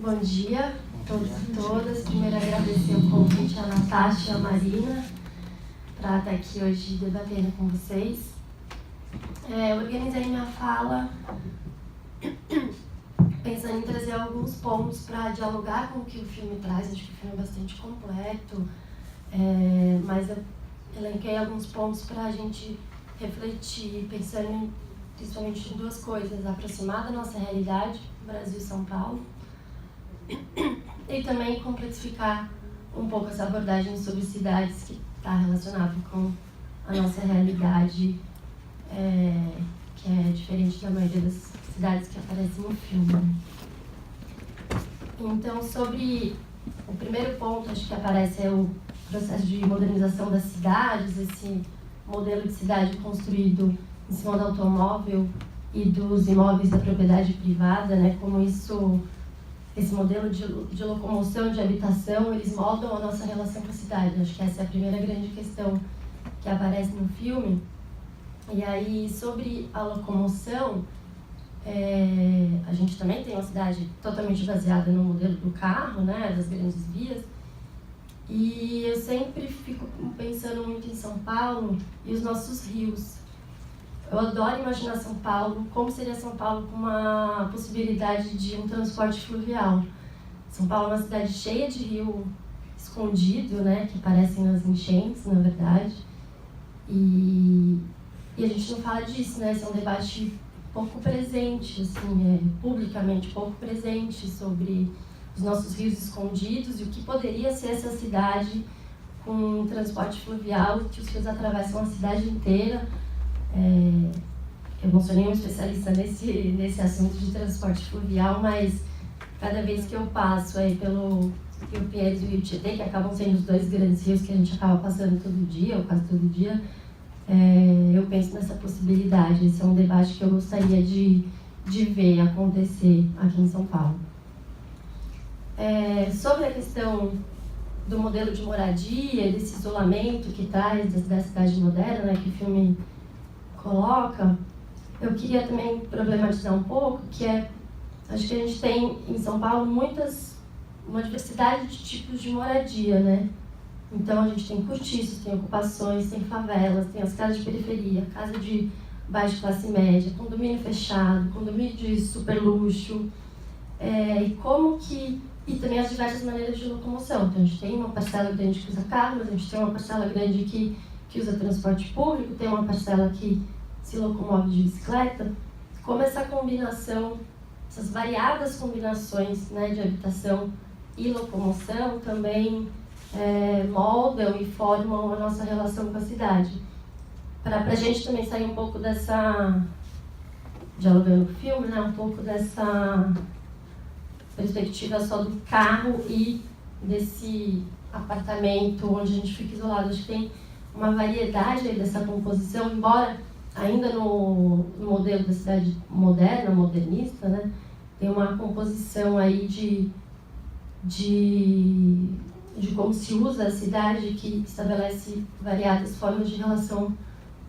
Bom dia a todos e todas. Primeiro, agradecer o convite à Natasha e à Marina para estar aqui hoje debatendo com vocês. Eu organizei minha fala pensando em trazer alguns pontos para dialogar com o que o filme traz. Acho que o filme é bastante completo, mas eu elenquei alguns pontos para a gente refletir, pensando principalmente em duas coisas: aproximar da nossa realidade, Brasil e São Paulo, e também complexificar um pouco essa abordagem sobre cidades que está relacionada com a nossa realidade, que é diferente da maioria das cidades que aparecem no filme. Então, sobre o primeiro ponto, acho que aparece é o processo de modernização das cidades, esse modelo de cidade construído em cima do automóvel e dos imóveis da propriedade privada, né? Como esse modelo de locomoção, de habitação, eles moldam a nossa relação com a cidade. Acho que essa é a primeira grande questão que aparece no filme. E aí, sobre a locomoção, a gente também tem uma cidade totalmente baseada no modelo do carro, né, das grandes vias. E eu sempre fico pensando muito em São Paulo e os nossos rios. Eu adoro imaginar São Paulo, como seria São Paulo com uma possibilidade de um transporte fluvial. São Paulo é uma cidade cheia de rio escondido, né, que aparecem nas enchentes, na verdade. E a gente não fala disso, né? Esse é um debate pouco presente, assim, publicamente pouco presente, sobre os nossos rios escondidos e o que poderia ser essa cidade com um transporte fluvial, que os rios atravessam a cidade inteira. Eu não sou nenhuma especialista nesse assunto de transporte fluvial, mas cada vez que eu passo aí pelo Rio Pinheiros e o Rio Tietê, que acabam sendo os dois grandes rios que a gente acaba passando todo dia, ou quase todo dia, eu penso nessa possibilidade. Esse é um debate que eu gostaria de ver acontecer aqui em São Paulo. Sobre a questão do modelo de moradia, desse isolamento que traz da cidade moderna, né, que o filme coloca, eu queria também problematizar um pouco, que acho que a gente tem em São Paulo uma diversidade de tipos de moradia, né? Então a gente tem cortiços, tem ocupações, tem favelas, tem as casas de periferia, casa de baixa classe média, condomínio fechado, condomínio de super luxo, e também as diversas maneiras de locomoção. Então a gente tem uma parcela grande que usa carro, mas a gente tem uma parcela grande que usa transporte público, tem uma parcela que se locomove de bicicleta. Como essa combinação, essas variadas combinações, né, de habitação e locomoção também moldam e formam a nossa relação com a cidade. Para a gente também sair um pouco dessa, dialogando com o filme, né, um pouco dessa perspectiva só do carro e desse apartamento onde a gente fica isolado. Acho que tem uma variedade aí dessa composição, embora ainda no modelo da cidade moderna, modernista, né, tem uma composição aí de como se usa a cidade, que estabelece variadas formas de relação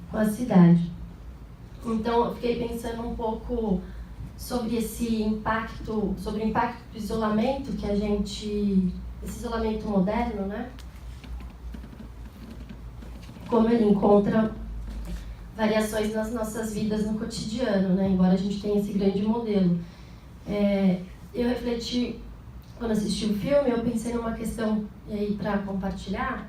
com a cidade. Então, eu fiquei pensando um pouco sobre esse impacto, sobre o impacto do isolamento que esse isolamento moderno, né? Como ele encontra variações nas nossas vidas no cotidiano, né? Embora a gente tenha esse grande modelo. Eu refleti, quando assisti o filme, eu pensei numa questão, e aí para compartilhar,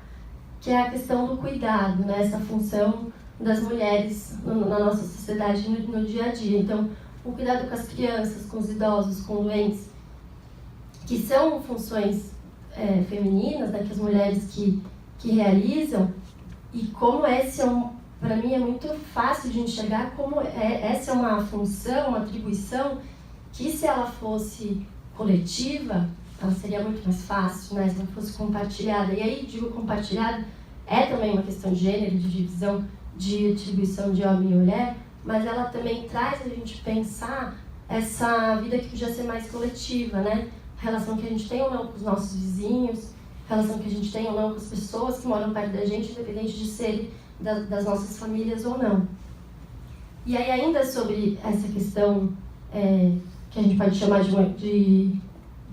que é a questão do cuidado, né? Essa função das mulheres na nossa sociedade no dia a dia. Então, o cuidado com as crianças, com os idosos, com doentes, que são funções femininas, né, que as mulheres que realizam, e como para mim é muito fácil de enxergar como essa é uma função, uma atribuição, que se ela fosse coletiva, ela seria muito mais fácil, né, se ela fosse compartilhada. E aí, digo compartilhada, é também uma questão de gênero, de divisão, de atribuição de homem e mulher, mas ela também traz a gente pensar essa vida que podia ser mais coletiva, né? A relação que a gente tem ou não com os nossos vizinhos, a relação que a gente tem ou não com as pessoas que moram perto da gente, independente de serem das nossas famílias ou não. E aí, ainda sobre essa questão que a gente pode chamar de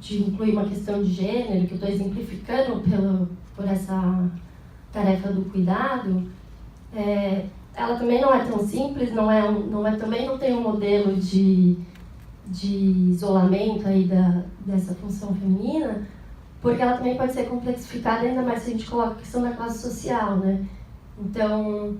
de incluir uma questão de gênero, que eu estou exemplificando por essa tarefa do cuidado, ela também não é tão simples, também não tem um modelo de isolamento aí dessa função feminina, porque ela também pode ser complexificada, ainda mais se a gente coloca a questão da classe social, né? Então,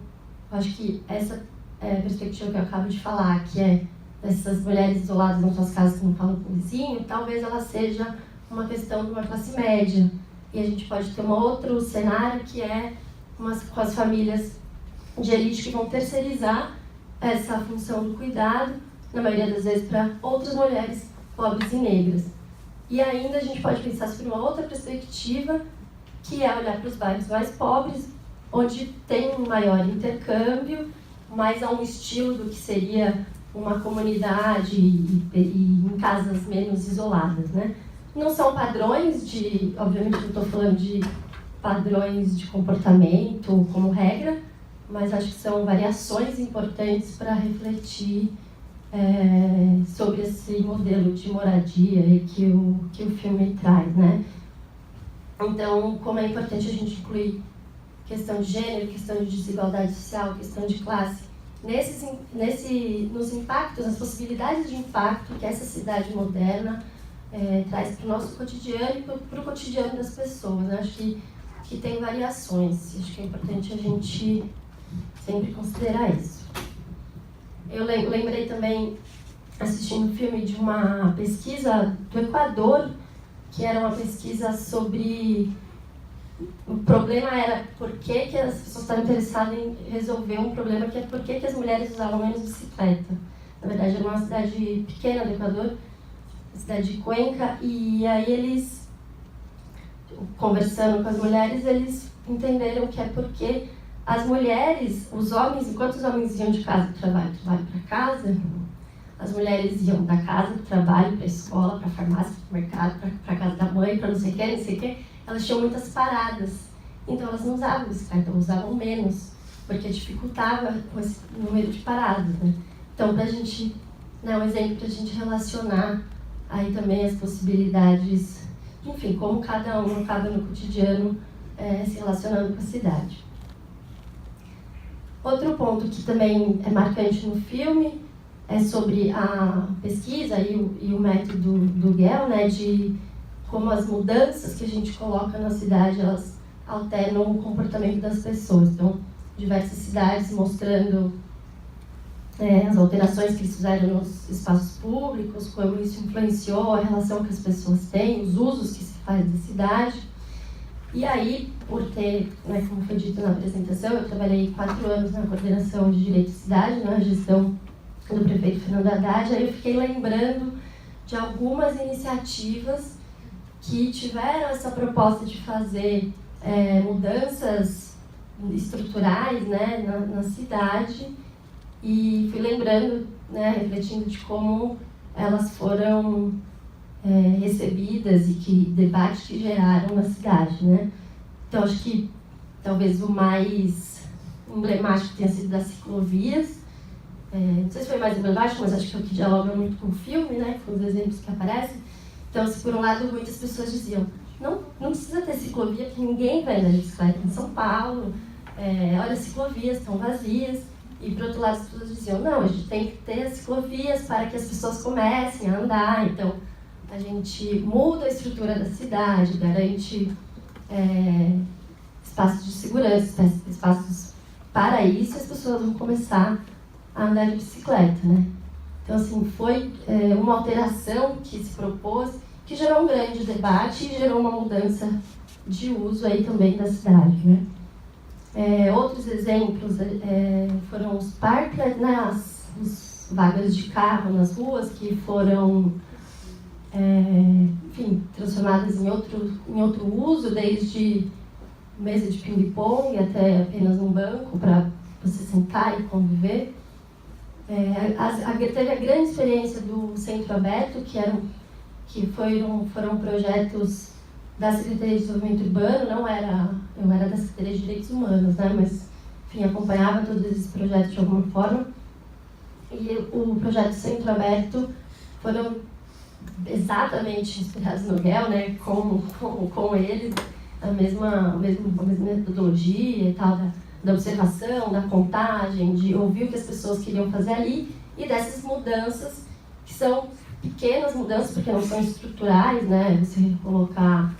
acho que essa perspectiva que eu acabo de falar, que é dessas mulheres isoladas nas suas casas que não falam com o vizinho, talvez ela seja uma questão de uma classe média. E a gente pode ter um outro cenário que é com as famílias de elite que vão terceirizar essa função do cuidado, na maioria das vezes para outras mulheres pobres e negras. E ainda a gente pode pensar sobre uma outra perspectiva, que é olhar para os bairros mais pobres, onde tem um maior intercâmbio, mais a um estilo do que seria uma comunidade e em casas menos isoladas, né? Não são padrões obviamente não estou falando de padrões de comportamento como regra, mas acho que são variações importantes para refletir sobre esse modelo de moradia que o filme traz, né? Então, como é importante a gente incluir questão de gênero, questão de desigualdade social, questão de classe, nos impactos, nas possibilidades de impacto que essa cidade moderna traz para o nosso cotidiano e para o cotidiano das pessoas, né? Acho que tem variações, acho que é importante a gente sempre considerar isso. Eu lembrei também, assistindo um filme, de uma pesquisa do Equador, que era uma pesquisa sobre... O problema era por que as pessoas estavam interessadas em resolver um problema, que é por que as mulheres usavam menos bicicleta. Na verdade, era uma cidade pequena do Equador, a cidade de Cuenca, e aí eles, conversando com as mulheres, eles entenderam que é porque as mulheres, os homens, enquanto os homens iam de casa para o trabalho para casa, as mulheres iam da casa para o trabalho, para a escola, para a farmácia, para o mercado, para a casa da mãe, para não sei o que, elas tinham muitas paradas. Então elas não usavam bicicleta, elas usavam menos, porque dificultava com esse número de paradas, né? Então, para a gente, um exemplo para a gente relacionar aí também as possibilidades, enfim, como cada um acaba no cotidiano se relacionando com a cidade. Outro ponto que também é marcante no filme é sobre a pesquisa e o método do Gell, né, de como as mudanças que a gente coloca na cidade, elas alternam o comportamento das pessoas. Então, diversas cidades mostrando as alterações que eles fizeram nos espaços públicos, como isso influenciou a relação que as pessoas têm, os usos que se faz da cidade. E aí, por ter, como foi dito na apresentação, eu trabalhei 4 anos na coordenação de direito de cidade, na gestão do prefeito Fernando Haddad, aí eu fiquei lembrando de algumas iniciativas que tiveram essa proposta de fazer mudanças estruturais, né, na cidade, e fui lembrando, refletindo de como elas foram recebidas e que debates que geraram na cidade, né? Então, acho que talvez o mais emblemático tenha sido das ciclovias. Não sei se foi mais emblemático, mas acho que é o que dialoga muito com o filme, né? Com os exemplos que aparecem. Então, se por um lado muitas pessoas diziam não precisa ter ciclovia, porque ninguém vai andar de bicicleta em São Paulo, olha, as ciclovias estão vazias. E por outro lado as pessoas diziam, não, a gente tem que ter as ciclovias para que as pessoas comecem a andar. Então, a gente muda a estrutura da cidade, garante espaços de segurança, espaços para isso, as pessoas vão começar a andar de bicicleta, né? Então, assim, foi uma alteração que se propôs, que gerou um grande debate e gerou uma mudança de uso aí também da cidade, né? Outros exemplos foram os parklets, né? As vagas de carro nas ruas que foram enfim, transformadas em outro uso, desde mesa de ping-pong até apenas um banco para você sentar e conviver. Teve a grande experiência do Centro Aberto, que foram projetos da Secretaria de Desenvolvimento Urbano, eu era da Secretaria de Direitos Humanos, né, mas enfim, acompanhava todos esses projetos de alguma forma. E o projeto Centro Aberto exatamente inspirados no GEL, né, com eles, a mesma metodologia e tal, da observação, da contagem, de ouvir o que as pessoas queriam fazer ali, e dessas mudanças, que são pequenas mudanças, porque não são estruturais, né, você colocar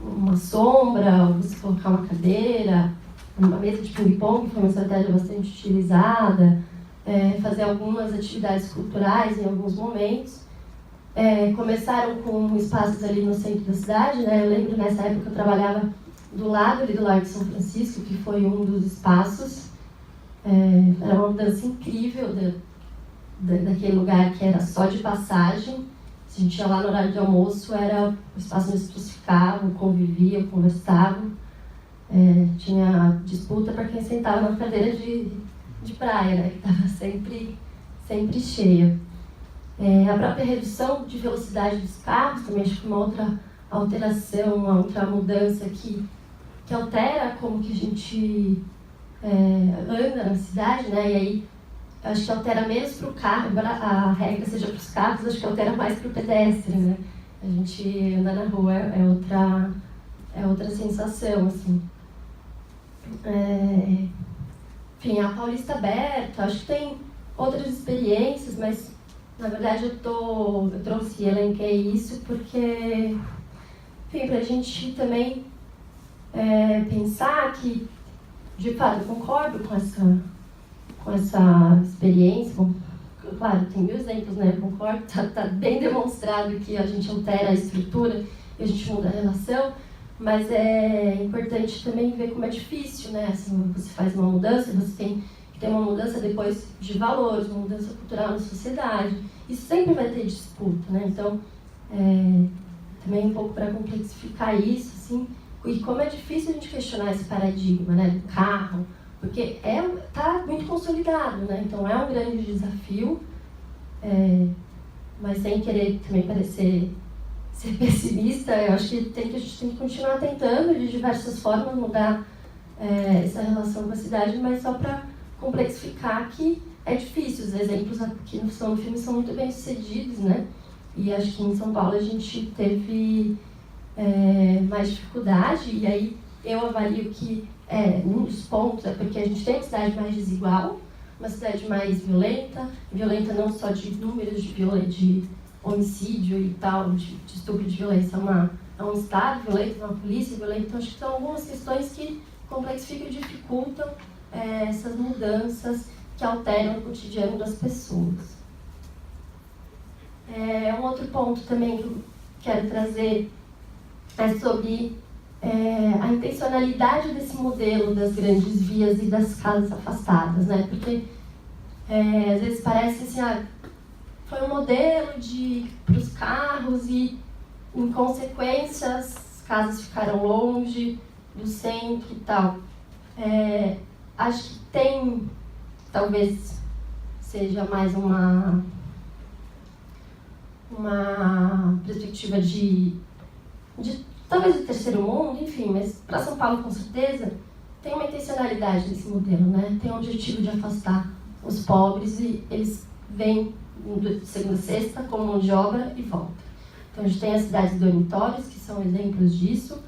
uma sombra, você colocar uma cadeira, uma mesa de ping-pong, que foi uma estratégia bastante utilizada, fazer algumas atividades culturais em alguns momentos. Começaram com espaços ali no centro da cidade, né? Eu lembro nessa época eu trabalhava do lado ali do Largo de São Francisco, que foi um dos espaços. Era uma mudança incrível daquele lugar que era só de passagem. A gente ia lá no horário de almoço, era o espaço onde as pessoas ficavam, conviviam, conversavam. Tinha disputa para quem sentava na cadeira de praia, né? Que estava sempre cheia. A própria redução de velocidade dos carros também acho que uma outra alteração, uma outra mudança que altera como que a gente anda na cidade, né? E aí acho que altera menos para o carro, embora a regra seja para os carros, acho que altera mais para o pedestre, né? A gente andar na rua é outra sensação, assim. Enfim, a Paulista aberta, acho que tem outras experiências, mas na verdade eu trouxe e elenquei isso porque, enfim, para a gente também pensar que, de fato, eu concordo com essa experiência. Bom, claro, tem mil exemplos, né? Eu concordo, tá bem demonstrado que a gente altera a estrutura e a gente muda a relação, mas é importante também ver como é difícil, né? Assim, você faz uma mudança, você tem que ter uma mudança depois de valores, uma mudança cultural na sociedade. Isso sempre vai ter disputa, né? Então, também um pouco para complexificar isso, assim, e como é difícil a gente questionar esse paradigma, né, do carro, porque está muito consolidado, né? Então é um grande desafio, mas sem querer também parecer ser pessimista, eu acho que a gente tem que continuar tentando de diversas formas mudar essa relação com a cidade, mas só para complexificar que é difícil. Os exemplos aqui no filme são muito bem sucedidos, né? E acho que em São Paulo a gente teve mais dificuldade, e aí eu avalio que um dos pontos é porque a gente tem uma cidade mais desigual, uma cidade mais violenta não só de números de homicídio e tal, de estupro, de violência, é um Estado violento, uma polícia violenta. Então acho que são algumas questões que complexificam e dificultam essas mudanças que alteram o cotidiano das pessoas. Um outro ponto também que eu quero trazer é sobre a intencionalidade desse modelo das grandes vias e das casas afastadas, né? Porque às vezes parece assim, foi um modelo para os carros e, em consequência, as casas ficaram longe do centro e tal. Acho que tem, talvez seja mais uma perspectiva de talvez do terceiro mundo, enfim, mas para São Paulo com certeza tem uma intencionalidade nesse modelo, né? Tem o objetivo de afastar os pobres e eles vêm de segunda a sexta como mão de obra e volta. Então a gente tem as cidades dormitórios, que são exemplos disso,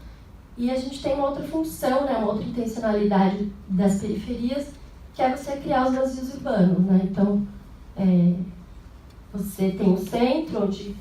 e a gente tem uma outra função, né? Uma outra intencionalidade das periferias, que é você criar os vazios urbanos, né? Então você tem o centro, onde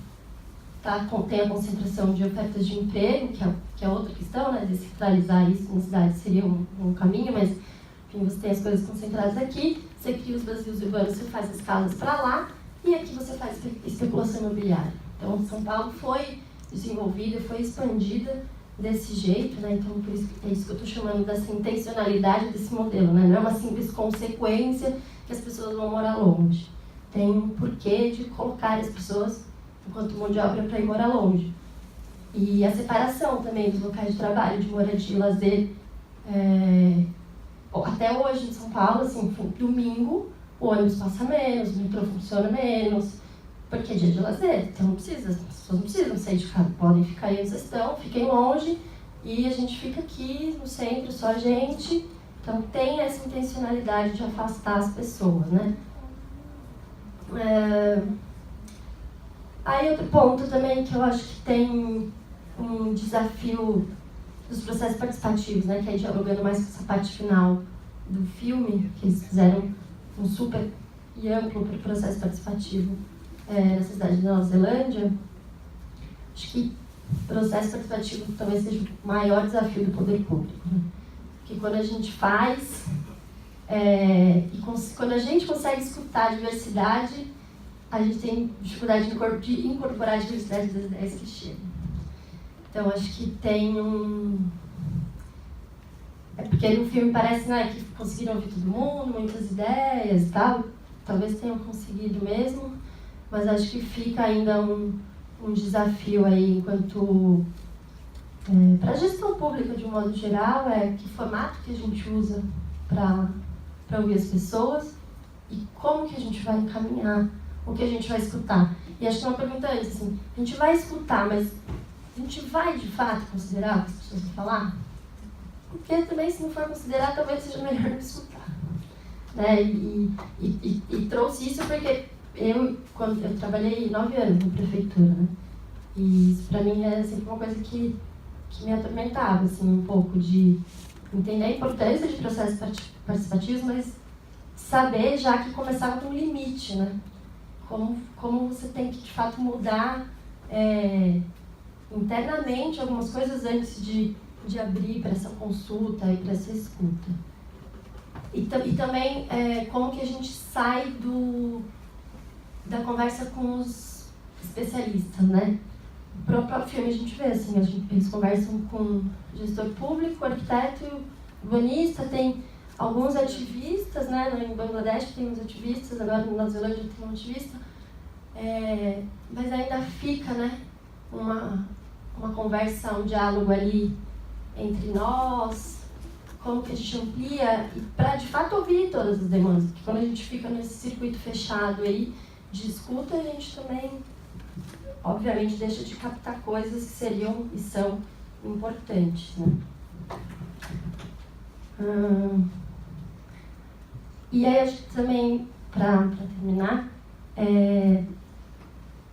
tem a concentração de ofertas de emprego, que é outra questão, né? Descentralizar isso na cidade seria um caminho, mas enfim, você tem as coisas concentradas aqui, você cria os vazios urbanos, você faz as casas para lá, e aqui você faz especulação imobiliária. Então, São Paulo foi desenvolvida, foi expandida desse jeito, né? Então, por isso, é isso que eu estou chamando dessa intencionalidade desse modelo, né? Não é uma simples consequência que as pessoas vão morar longe. Tem um porquê de colocar as pessoas enquanto mão de obra para ir morar longe. E a separação também dos locais de trabalho, de moradia e lazer. Até hoje em São Paulo, assim, domingo, o ônibus passa menos, o metrô funciona menos, porque é dia de lazer, então as pessoas não precisam sair de casa, podem ficar aí onde vocês estão, fiquem longe, e a gente fica aqui no centro, só a gente. Então tem essa intencionalidade de afastar as pessoas, né? Aí outro ponto também que eu acho que tem um desafio dos processos participativos, né, que aí dialogando mais com essa parte final do filme, que eles fizeram um super e amplo processo participativo na cidade de Nova Zelândia. Acho que o processo participativo talvez seja o maior desafio do poder público, né? Porque quando a gente faz, quando a gente consegue escutar a diversidade, a gente tem dificuldade de incorporar a diversidade das ideias que chegam. Então, acho que tem porque no filme parece, né, que conseguiram ouvir todo mundo, muitas ideias e tal. Talvez tenham conseguido mesmo, mas acho que fica ainda um desafio aí enquanto... para a gestão pública, de um modo geral, que formato que a gente usa para ouvir as pessoas e como que a gente vai encaminhar o que a gente vai escutar. E acho que uma pergunta é assim, a gente vai escutar, mas a gente vai, de fato, considerar o que as pessoas vão falar? Porque também, se não for considerar, talvez seja melhor não escutar. Né? E trouxe isso porque eu trabalhei 9 anos na prefeitura, né? E isso, para mim, é sempre uma coisa que me atormentava, assim, um pouco de entender a importância de processos participativos, mas saber já que começava com um limite, né? Como você tem que, de fato, mudar internamente algumas coisas antes de abrir para essa consulta e para essa escuta. E também como que a gente sai da conversa com os especialistas, né? No próprio filme a gente vê, assim, eles conversam com o gestor público, o arquiteto e o urbanista, tem alguns ativistas, né? Em Bangladesh tem uns ativistas, agora na Nova Zelândia tem um ativista, mas ainda fica, né, uma conversa, um diálogo ali entre nós, como que a gente amplia, e para de fato ouvir todas as demandas, porque quando a gente fica nesse circuito fechado aí de escuta, a gente também, obviamente, deixa de captar coisas que seriam e são importantes, né? E aí, acho que também, para terminar,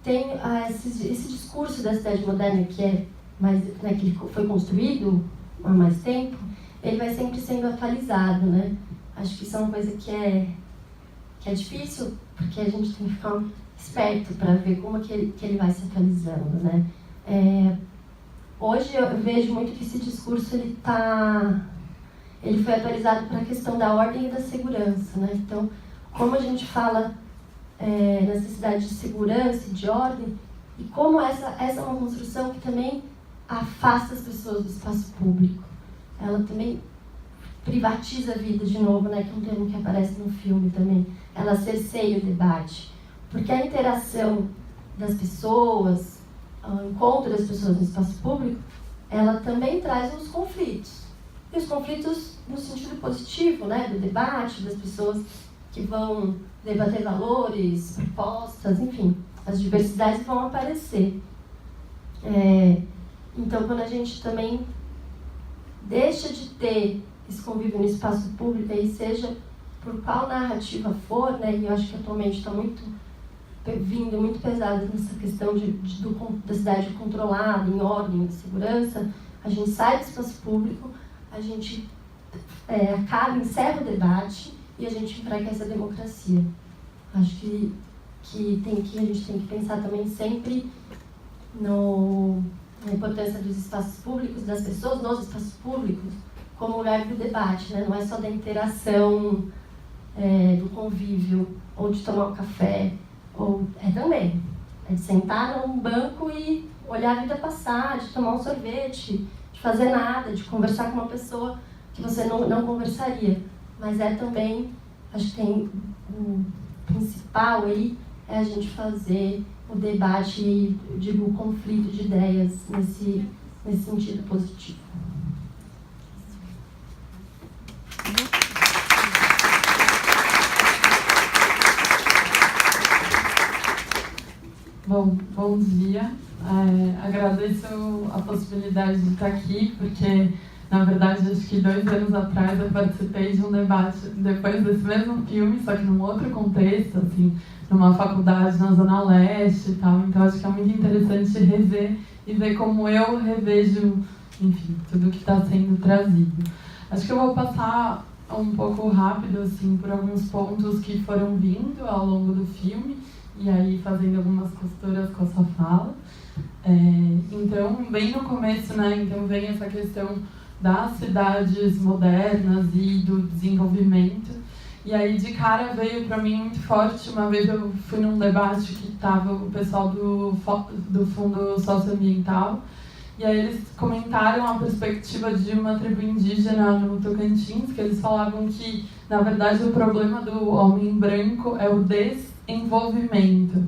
tem esse discurso da cidade moderna que que foi construído há mais tempo, ele vai sempre sendo atualizado, né? Acho que isso é uma coisa que é difícil, porque a gente tem que ficar esperto para ver como que ele vai se atualizando, né? Hoje eu vejo muito que esse discurso ele foi atualizado para a questão da ordem e da segurança, né? Então, como a gente fala necessidade de segurança e de ordem, e como essa é uma construção que também afasta as pessoas do espaço público. Ela também privatiza a vida de novo, né? Que é um termo que aparece no filme também. Ela cerceia o debate. Porque a interação das pessoas, o encontro das pessoas no espaço público, ela também traz os conflitos. E os conflitos no sentido positivo, né? Do debate, das pessoas que vão debater valores, propostas, enfim. As diversidades vão aparecer. Então, quando a gente também deixa de ter esse convívio no espaço público, aí seja por qual narrativa for, né? E eu acho que atualmente está vindo muito pesado nessa questão da cidade controlada, em ordem, em segurança, a gente sai do espaço público, a gente encerra o debate e a gente enfraquece a democracia. Acho que a gente tem que pensar também sempre na importância dos espaços públicos, das pessoas nos espaços públicos, como lugar do debate, né? Não é só da interação, do convívio, ou de tomar um café, ou também. É de sentar num banco e olhar a vida passar, de tomar um sorvete, de fazer nada, de conversar com uma pessoa que você não conversaria. Mas também, acho que tem o principal aí, é a gente fazer o debate e, digo, o conflito de ideias nesse sentido positivo. Bom dia. Agradeço a possibilidade de estar aqui, porque Na verdade, acho que 2 anos atrás eu participei de um debate depois desse mesmo filme, só que num outro contexto, assim, numa faculdade na Zona Leste e tal. Então acho que é muito interessante rever e ver como eu revejo, enfim, tudo que está sendo trazido. Acho que eu vou passar um pouco rápido, assim, por alguns pontos que foram vindo ao longo do filme, e aí fazendo algumas costuras com a sua fala. Então, bem no começo, né, então vem essa questão das cidades modernas e do desenvolvimento. E aí, de cara, veio para mim muito forte. Uma vez eu fui num debate que estava o pessoal do Fundo Socioambiental, e aí eles comentaram a perspectiva de uma tribo indígena no Tocantins, que eles falavam que, na verdade, o problema do homem branco é o desenvolvimento.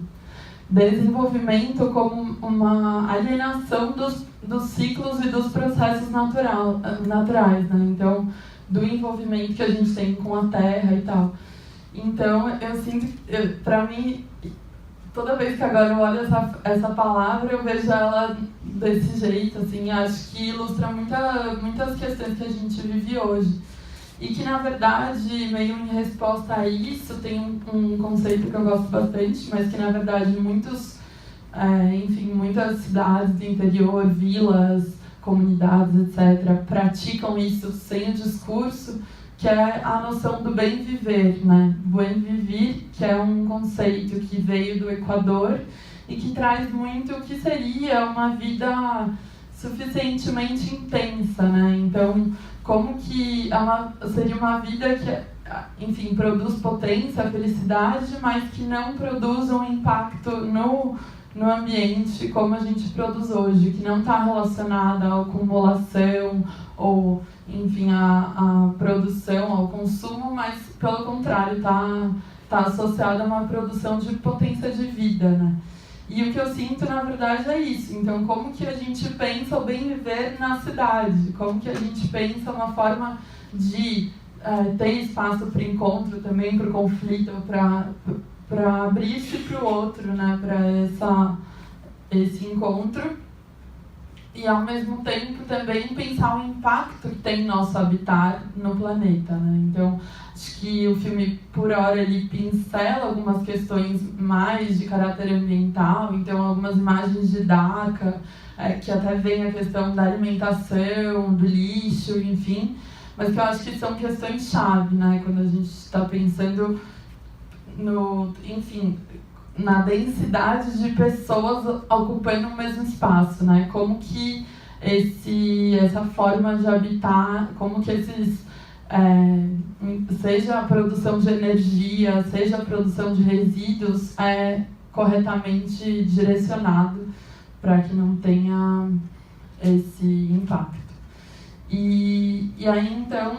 Desenvolvimento como uma alienação dos ciclos e dos processos naturais, né? Então, do envolvimento que a gente tem com a terra e tal. Então, eu sinto, para mim, toda vez que agora eu olho essa palavra, eu vejo ela desse jeito, assim, acho que ilustra muitas questões que a gente vive hoje. E que, na verdade, meio em resposta a isso, tem um conceito que eu gosto bastante, mas que, na verdade, muitas cidades do interior, vilas, comunidades, etc., praticam isso sem o discurso, que é a noção do bem viver, né? Bem viver, que é um conceito que veio do Equador e que traz muito o que seria uma vida suficientemente intensa, né? Então, como que seria uma vida que, enfim, produz potência, felicidade, mas que não produz um impacto no ambiente como a gente produz hoje, que não está relacionada à acumulação ou, enfim, à produção, ao consumo, mas, pelo contrário, está associada a uma produção de potência de vida, né? E o que eu sinto, na verdade, é isso. Então, como que a gente pensa o bem viver na cidade? Como que a gente pensa uma forma de ter espaço para encontro também, para o conflito, para abrir-se para o outro, né? Para esse encontro. E, ao mesmo tempo, também pensar o impacto que tem nosso habitar no planeta, né? Então, acho que o filme, por hora, ele pincela algumas questões mais de caráter ambiental, então algumas imagens de Dhaka, que até vem a questão da alimentação, do lixo, enfim, mas que eu acho que são questões-chave, né? Quando a gente está pensando na densidade de pessoas ocupando o mesmo espaço, né? Como que essa forma de habitar, como que seja a produção de energia, seja a produção de resíduos, é corretamente direcionado para que não tenha esse impacto. E aí, então,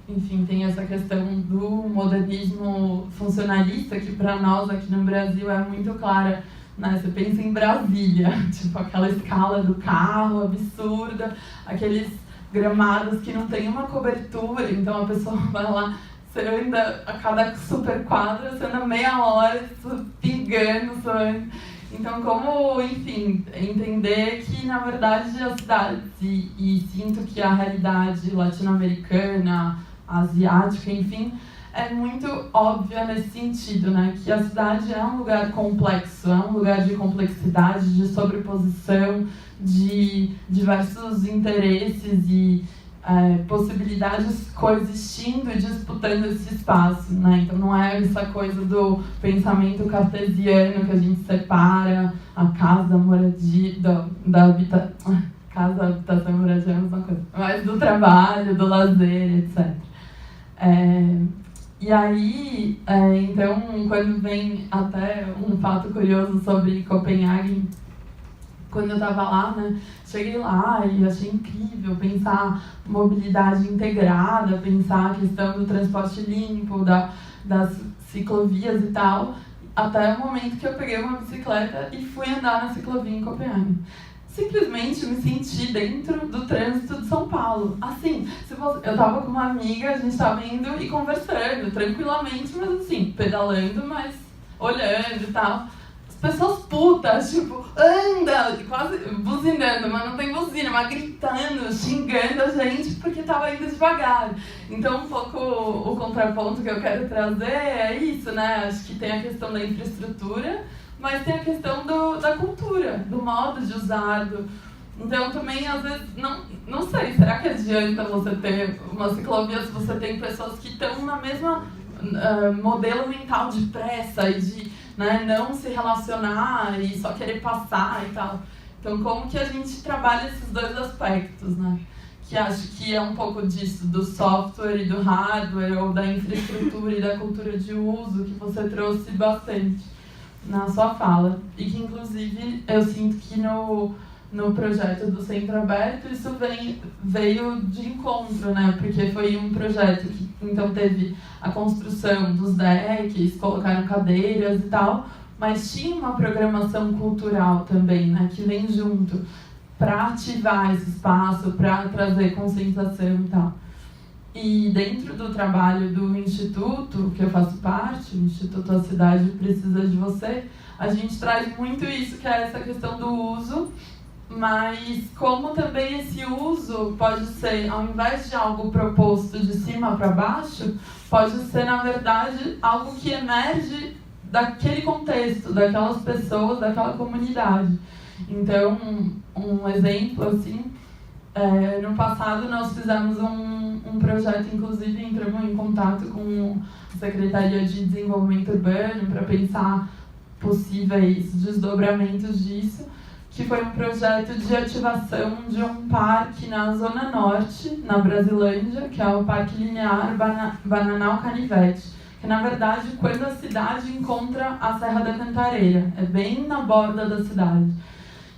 enfim, tem essa questão do modernismo funcionalista, que para nós aqui no Brasil é muito clara, né? Você pensa em Brasília, tipo aquela escala do carro absurda, aqueles gramados que não tem uma cobertura, então a pessoa vai lá, você anda a cada super quadra, você anda meia hora pingando, suando. Então, como, enfim, entender que, na verdade, as cidades, e sinto que a realidade latino-americana, asiática, enfim, é muito óbvia nesse sentido, né? Que a cidade é um lugar complexo, é um lugar de complexidade, de sobreposição, de diversos interesses e possibilidades coexistindo e disputando esse espaço, né? Então não é essa coisa do pensamento cartesiano que a gente separa a casa, a moradia, casa, habitação e moradia é a mesma coisa, mas do trabalho, do lazer, etc. E aí, então, quando vem até um fato curioso sobre Copenhague, quando eu estava lá, né, cheguei lá e achei incrível pensar mobilidade integrada, pensar a questão do transporte limpo, das ciclovias e tal, até o momento que eu peguei uma bicicleta e fui andar na ciclovia em Copenhague. Simplesmente me senti dentro do trânsito de São Paulo. Assim, eu estava com uma amiga, a gente estava indo e conversando tranquilamente, mas assim, pedalando, mas olhando e tal. pessoas putas, tipo, anda, quase buzinando, mas não tem buzina, mas gritando, xingando a gente porque tava indo devagar. Então, um pouco o contraponto que eu quero trazer é isso, né? Acho que tem a questão da infraestrutura, mas tem a questão da cultura, do modo de usar. Então, também, às vezes, não sei, será que adianta você ter uma ciclovia se você tem pessoas que estão na mesma modelo mental de pressa e de, né, não se relacionar e só querer passar e tal. Então, como que a gente trabalha esses dois aspectos, né? Que acho que é um pouco disso, do software e do hardware, ou da infraestrutura e da cultura de uso, que você trouxe bastante na sua fala. E que, inclusive, eu sinto que no projeto do Centro Aberto, isso veio de encontro, né? Porque foi um projeto que, então, teve a construção dos decks, colocaram cadeiras e tal, mas tinha uma programação cultural também, né? Que vem junto para ativar esse espaço, para trazer conscientização e tal. E dentro do trabalho do Instituto, que eu faço parte, o Instituto A Cidade Precisa de Você, a gente traz muito isso, que é essa questão do uso, mas como também esse uso pode ser, ao invés de algo proposto de cima para baixo, pode ser, na verdade, algo que emerge daquele contexto, daquelas pessoas, daquela comunidade. Então, um exemplo, assim, no passado nós fizemos um projeto, inclusive entramos em contato com a Secretaria de Desenvolvimento Urbano para pensar possíveis desdobramentos disso, que foi um projeto de ativação de um parque na Zona Norte, na Brasilândia, que é o Parque Linear Bananal Canivete, que, na verdade, quando a cidade encontra a Serra da Cantareira, é bem na borda da cidade.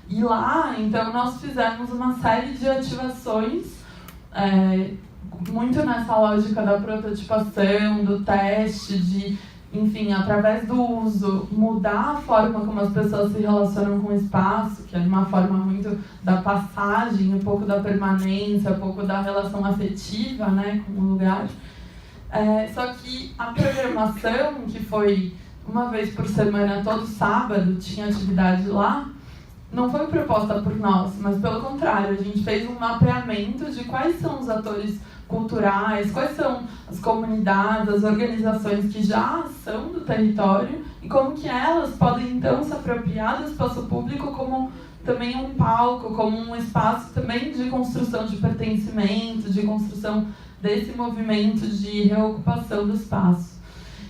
E lá, então, nós fizemos uma série de ativações, muito nessa lógica da prototipação, do teste, de, enfim, através do uso, mudar a forma como as pessoas se relacionam com o espaço, que é uma forma muito da passagem, um pouco da permanência, um pouco da relação afetiva, né, com o lugar. Só que a programação, que foi uma vez por semana, todo sábado, tinha atividade lá, não foi proposta por nós, mas pelo contrário, a gente fez um mapeamento de quais são os atores culturais, quais são as comunidades, as organizações que já são do território e como que elas podem então se apropriar do espaço público como também um palco, como um espaço também de construção de pertencimento, de construção desse movimento de reocupação do espaço.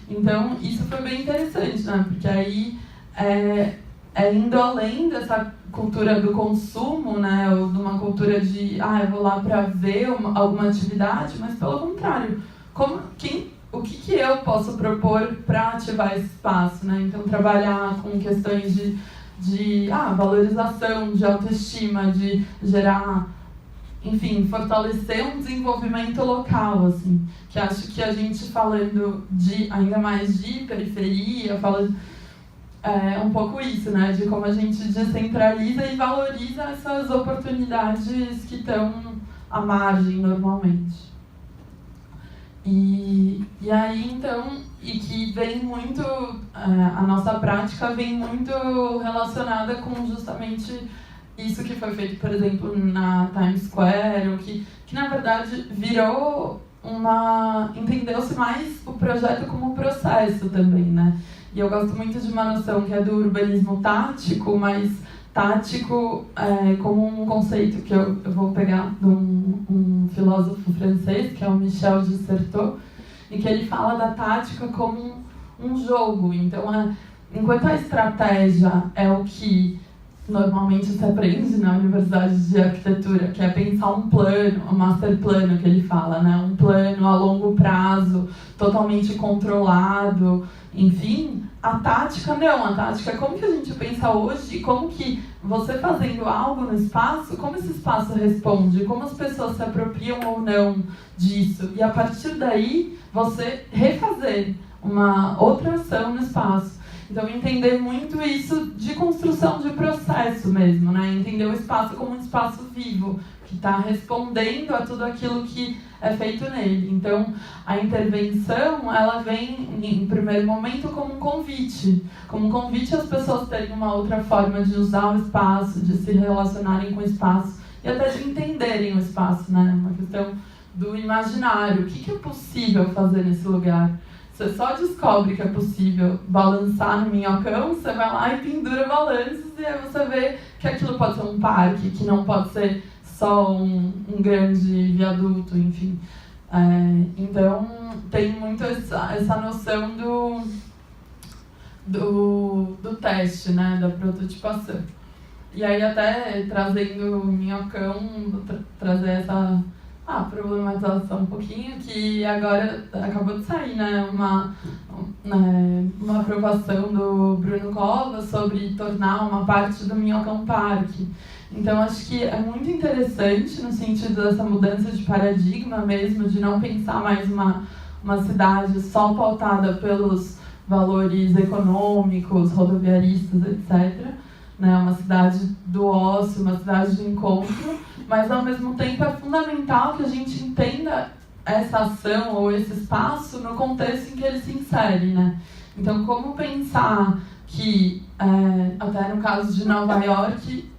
Então, isso foi bem interessante, né? Porque aí indo além dessa cultura do consumo, né, ou de uma cultura de, eu vou lá para ver alguma atividade, mas pelo contrário, o que eu posso propor para ativar esse espaço, né? Então, trabalhar com questões de valorização, de autoestima, de gerar, enfim, fortalecer um desenvolvimento local, assim, que acho que a gente falando ainda mais de periferia, um pouco isso, né? De como a gente descentraliza e valoriza essas oportunidades que estão à margem normalmente. E aí, então, e que vem muito, a nossa prática vem muito relacionada com justamente isso que foi feito, por exemplo, na Times Square, que na verdade virou entendeu-se mais o projeto como processo também, né? E eu gosto muito de uma noção que é do urbanismo tático, mas tático como um conceito que eu vou pegar de um filósofo francês, que é o Michel de Certeau, e que ele fala da tática como um jogo. Então, enquanto a estratégia é o que normalmente se aprende na Universidade de Arquitetura, que é pensar um plano, um master plano que ele fala, né? Um plano a longo prazo, totalmente controlado, enfim, a tática não, a tática é como que a gente pensa hoje e como que você fazendo algo no espaço, como esse espaço responde, como as pessoas se apropriam ou não disso, e a partir daí você refazer uma outra ação no espaço. Então, entender muito isso de construção de processo mesmo, né? Entender o espaço como um espaço vivo, que está respondendo a tudo aquilo que é feito nele. Então, a intervenção, ela vem, em primeiro momento, como um convite às pessoas terem uma outra forma de usar o espaço, de se relacionarem com o espaço e até de entenderem o espaço, né? Uma questão do imaginário. O que é possível fazer nesse lugar? Você só descobre que é possível balançar no minhocão, você vai lá e pendura balanços e aí você vê que aquilo pode ser um parque, que não pode ser só um grande viaduto, enfim. Então, tem muito essa noção do teste, né, da prototipação. E aí, até trazendo o minhocão, trazer essa problematização um pouquinho, que agora acabou de sair, né, uma aprovação do Bruno Covas sobre tornar uma parte do Minhocão Parque. Então, acho que é muito interessante no sentido dessa mudança de paradigma mesmo, de não pensar mais uma cidade só pautada pelos valores econômicos, rodoviaristas, etc., né, uma cidade do ócio, uma cidade do encontro, mas ao mesmo tempo é fundamental que a gente entenda essa ação ou esse espaço no contexto em que ele se insere, né? Então, como pensar que, até no caso de Nova York,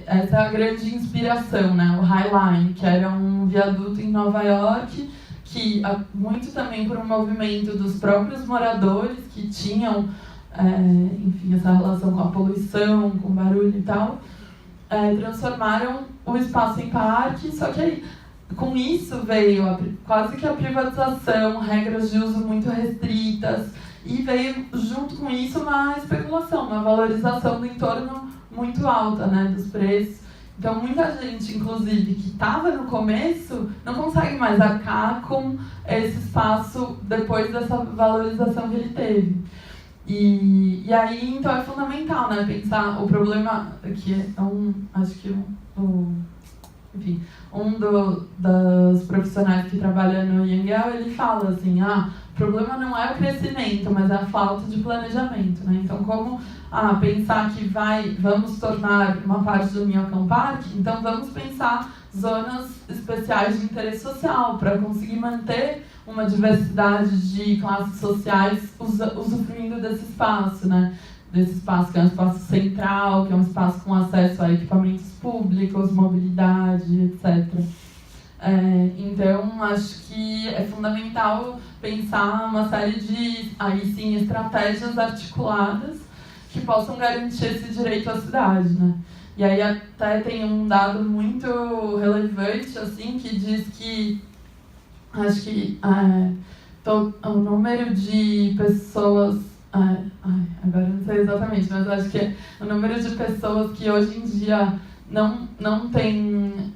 essa é a grande inspiração, né? O High Line, que era um viaduto em Nova York, que muito também por um movimento dos próprios moradores que tinham enfim, essa relação com a poluição, com o barulho e tal, transformaram o espaço em parque, só que aí, com isso veio quase que a privatização, regras de uso muito restritas, e veio junto com isso uma especulação, uma valorização do entorno muito alta, né, dos preços. Então muita gente, inclusive, que estava no começo, não consegue mais arcar com esse espaço depois dessa valorização que ele teve. E aí, então, é fundamental, né, pensar o problema que acho que enfim, dos profissionais que trabalham no Yangel, ele fala assim, o problema não é o crescimento, mas é a falta de planejamento, né? Então, como pensar que vamos tornar uma parte do Minhocão Parque, então vamos pensar zonas especiais de interesse social para conseguir manter uma diversidade de classes sociais usufruindo desse espaço, né? Desse espaço que é um espaço central, que é um espaço com acesso a equipamentos públicos, mobilidade, etc. Então, acho que é fundamental pensar uma série de, aí sim, estratégias articuladas que possam garantir esse direito à cidade, né? E aí até tem um dado muito relevante, assim, que diz que, acho que o número de pessoas, agora não sei exatamente, mas acho que o número de pessoas que hoje em dia não tem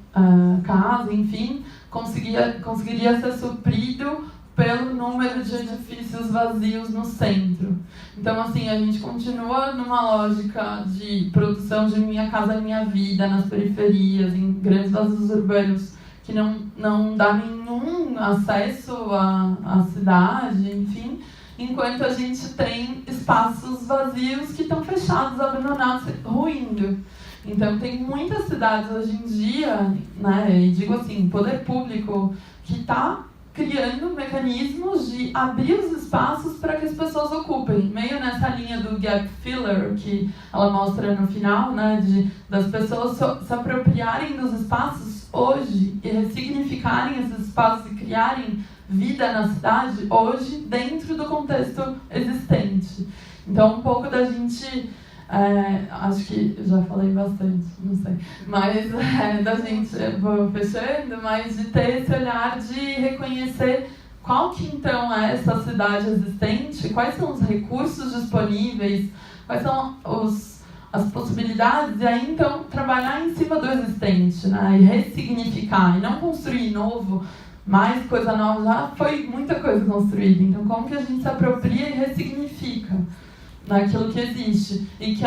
casa, enfim, conseguiria ser suprido pelo número de edifícios vazios no centro. Então, assim, a gente continua numa lógica de produção de Minha Casa Minha Vida nas periferias, em grandes vazios urbanos, que não dá nenhum acesso à cidade, enfim, enquanto a gente tem espaços vazios que estão fechados, abandonados, ruindo. Então, tem muitas cidades hoje em dia, né, e digo assim, poder público, que está criando mecanismos de abrir os espaços para que as pessoas ocupem, meio nessa linha do gap filler que ela mostra no final, né, das pessoas se apropriarem dos espaços hoje e ressignificarem esses espaços e criarem vida na cidade hoje dentro do contexto existente. Então, um pouco da gente, acho que já falei bastante, não sei, mas da gente, vou fechando, mas de ter esse olhar de reconhecer qual que então é essa cidade existente, quais são os recursos disponíveis, quais são as possibilidades, e aí então trabalhar em cima do existente, né, e ressignificar, e não construir novo, mais coisa nova, já foi muita coisa construída, então como que a gente se apropria e ressignifica naquilo que existe. E que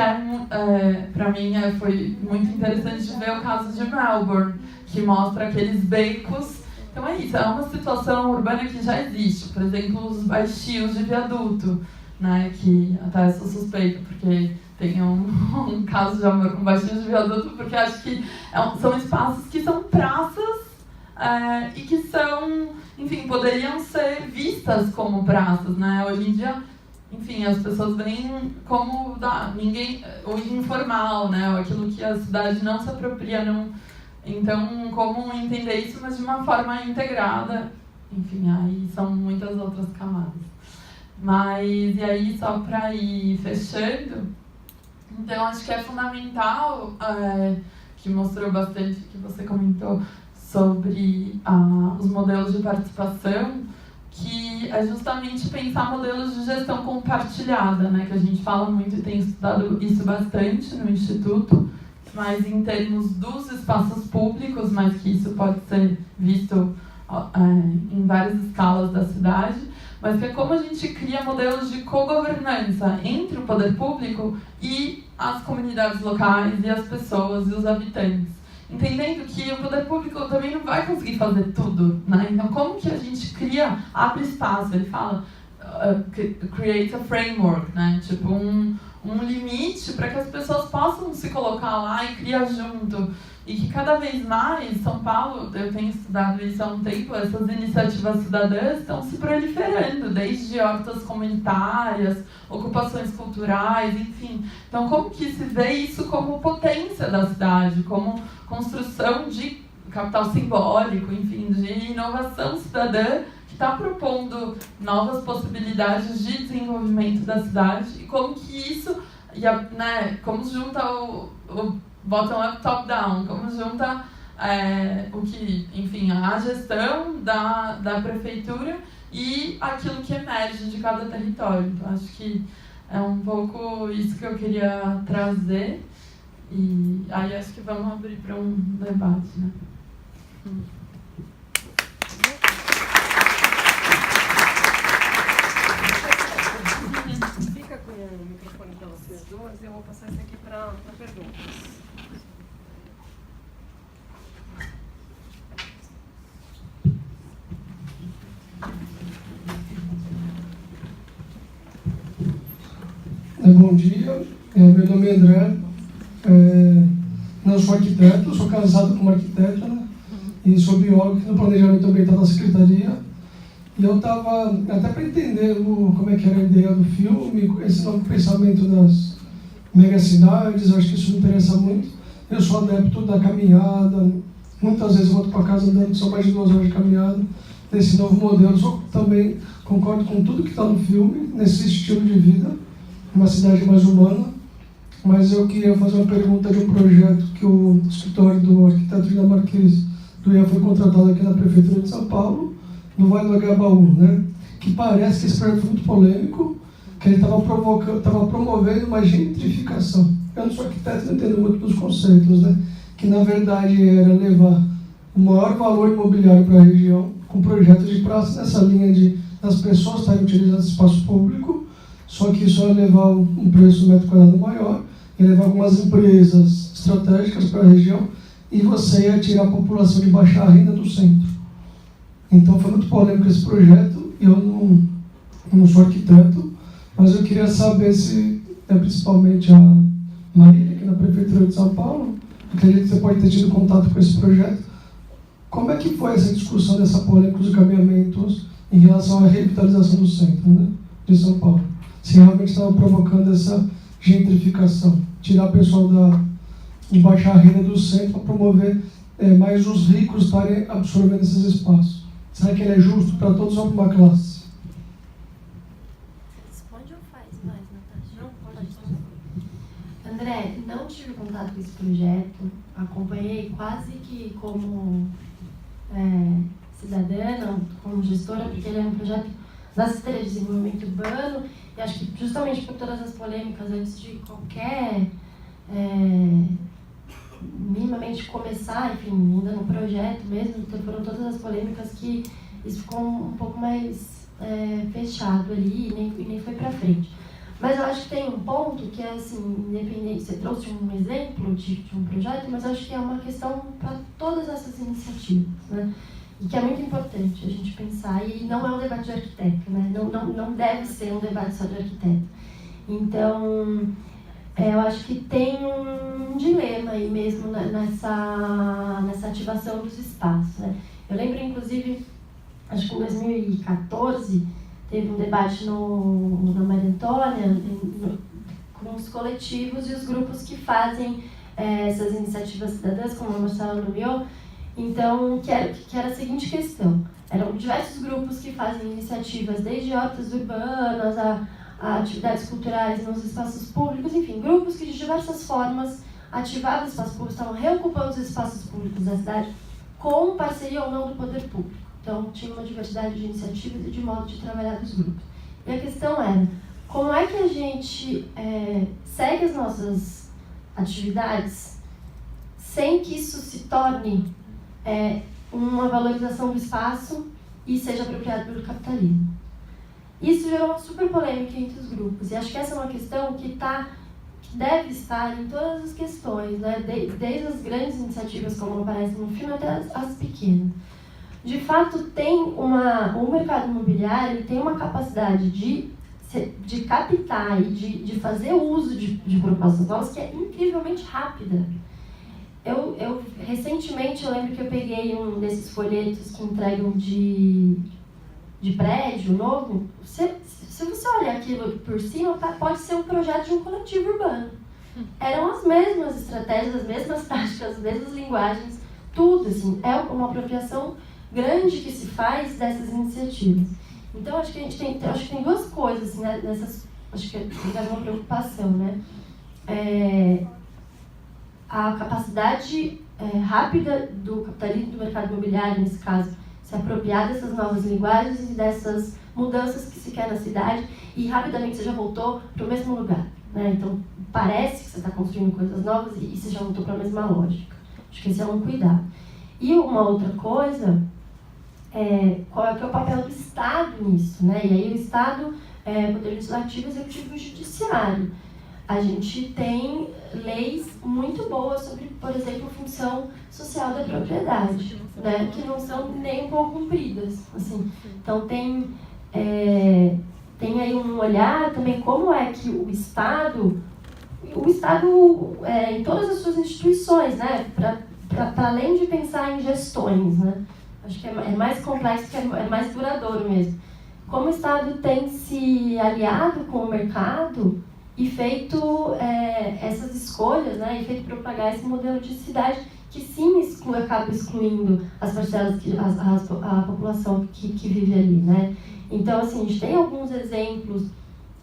para mim foi muito interessante de ver o caso de Melbourne, que mostra aqueles becos. Então é isso, é uma situação urbana que já existe. Por exemplo, os baixios de viaduto, né, que até eu sou suspeita, porque tenho um caso de amor com baixinho de viaduto, porque acho que são espaços que são praças e que são, enfim, poderiam ser vistas como praças, né? Hoje em dia, enfim, as pessoas veem como o informal, né? Aquilo que a cidade não se apropria, não. Então, como entender isso, mas de uma forma integrada. Enfim, aí são muitas outras camadas. Mas, e aí, só para ir fechando, então acho que é fundamental, que mostrou bastante, que você comentou sobre os modelos de participação, que é justamente pensar modelos de gestão compartilhada, né, que a gente fala muito e tem estudado isso bastante no Instituto, mas em termos dos espaços públicos, mas que isso pode ser visto em várias escalas da cidade, mas que é como a gente cria modelos de cogovernança entre o poder público e as comunidades locais e as pessoas e os habitantes. Entendendo que o poder público também não vai conseguir fazer tudo, né? Então, como que a gente abre espaço? Ele fala, create a framework, né? Tipo, um limite para que as pessoas possam se colocar lá e criar junto. E que cada vez mais, São Paulo, eu tenho estudado isso há um tempo, essas iniciativas cidadãs estão se proliferando, desde hortas comunitárias, ocupações culturais, enfim. Então, como que se vê isso como potência da cidade, como construção de capital simbólico, enfim, de inovação cidadã, que está propondo novas possibilidades de desenvolvimento da cidade, e como que isso, né, como junta o bottom-up, top-down, como junta enfim, a gestão da prefeitura e aquilo que emerge de cada território. Então, acho que é um pouco isso que eu queria trazer. E aí acho que vamos abrir para um debate, né? Fica com o microfone para vocês duas e eu vou passar isso aqui para perguntas. Bom dia, meu nome é André, não sou arquiteto, sou casado com uma arquiteta, né? E sou biólogo no planejamento ambiental da Secretaria. E eu estava, até para entender como é que era a ideia do filme, esse novo pensamento das megacidades, eu acho que isso me interessa muito. Eu sou adepto da caminhada, muitas vezes volto para casa andando, são mais de 2 horas de caminhada, nesse novo modelo. Eu também concordo com tudo que está no filme, nesse estilo de vida, uma cidade mais humana. Mas eu queria fazer uma pergunta de um projeto que o escritório do arquiteto dinamarquês do IAN foi contratado aqui na Prefeitura de São Paulo, no Vale do Agabaú, né? Que parece que esse projeto foi muito polêmico, que ele estava promovendo uma gentrificação. Eu não sou arquiteto, não entendo muito dos conceitos, né? Que na verdade era levar o maior valor imobiliário para a região, com projetos de praça nessa linha de as pessoas estarem utilizando espaço público, só que isso ia levar um preço do metro quadrado maior, ia levar algumas empresas estratégicas para a região, e você ia tirar a população de baixa renda do centro. Então foi muito polêmico esse projeto. Eu não sou arquiteto, mas eu queria saber se, principalmente a Marília, aqui na Prefeitura de São Paulo, acredito que você pode ter tido contato com esse projeto. Como é que foi essa discussão dessa polêmica dos caminhamentos em relação à revitalização do centro, né, de São Paulo? Se realmente estava provocando essa gentrificação, tirar o pessoal de baixa renda do centro para promover mais os ricos estarem absorvendo esses espaços. Será que ele é justo para todos ou para uma classe? Responde ou faz mais, Natasha? Não, pode responder. André, não tive contato com esse projeto, acompanhei quase que como cidadã, como gestora, porque ele é um projeto da Secretaria de Desenvolvimento Urbano, e acho que justamente por todas as polêmicas, antes de qualquer minimamente começar, enfim, ainda no projeto mesmo, foram todas as polêmicas que isso ficou um pouco mais fechado ali e nem foi para frente. Mas eu acho que tem um ponto que é assim, independente, você trouxe um exemplo de um projeto, mas acho que é uma questão para todas essas iniciativas, né? E que é muito importante a gente pensar, e não é um debate de arquiteto, né? Não deve ser um debate só de arquiteto. Então, eu acho que tem um dilema aí mesmo nessa ativação dos espaços, né? Eu lembro, inclusive, acho que em 2014, teve um debate na Maria Antônia, com os coletivos e os grupos que fazem essas iniciativas cidadãs, como a Marcela nomeou. Então, que era a seguinte questão: eram diversos grupos que fazem iniciativas, desde hortas urbanas a atividades culturais nos espaços públicos, enfim, grupos que de diversas formas ativavam os espaços públicos, estavam reocupando os espaços públicos da cidade com parceria ou não do poder público. Então, tinha uma diversidade de iniciativas e de modo de trabalhar dos grupos. E a questão era, como é que a gente segue as nossas atividades sem que isso se torne uma valorização do espaço e seja apropriado pelo capitalismo? Isso gerou uma super polêmica entre os grupos, e acho que essa é uma questão que deve estar em todas as questões, né? Desde as grandes iniciativas, como aparece no filme, até as pequenas. De fato, o mercado imobiliário tem uma capacidade de captar e de fazer uso de propostas novas que é incrivelmente rápida. Recentemente, eu lembro que eu peguei um desses folhetos que entregam de prédio novo. Se você olhar aquilo por cima, pode ser um projeto de um coletivo urbano. Eram as mesmas estratégias, as mesmas táticas, as mesmas linguagens, tudo, assim, é uma apropriação grande que se faz dessas iniciativas. Então, acho que a gente tem duas coisas, assim, né, acho que é uma preocupação, né? A capacidade rápida do capitalismo, do mercado imobiliário, nesse caso, se apropriar dessas novas linguagens e dessas mudanças que se quer na cidade, e rapidamente você já voltou para o mesmo lugar, né? Então, parece que você está construindo coisas novas e você já voltou para a mesma lógica. Acho que esse é um cuidado. E uma outra coisa, qual é que é o papel do Estado nisso, né? E aí o Estado, Poder Legislativo, Executivo e Judiciário. A gente tem leis muito boas sobre, por exemplo, função social da propriedade, né? Que não são nem um pouco cumpridas, assim. Então tem aí um olhar também como é que o Estado em todas as suas instituições, né? Para além de pensar em gestões, né? Acho que é mais complexo, que é mais duradouro mesmo. Como o Estado tem se aliado com o mercado e feito essas escolhas, né? E feito propagar esse modelo de cidade que sim acaba excluindo as parcelas, a população que vive ali, né? Então, assim, a gente tem alguns exemplos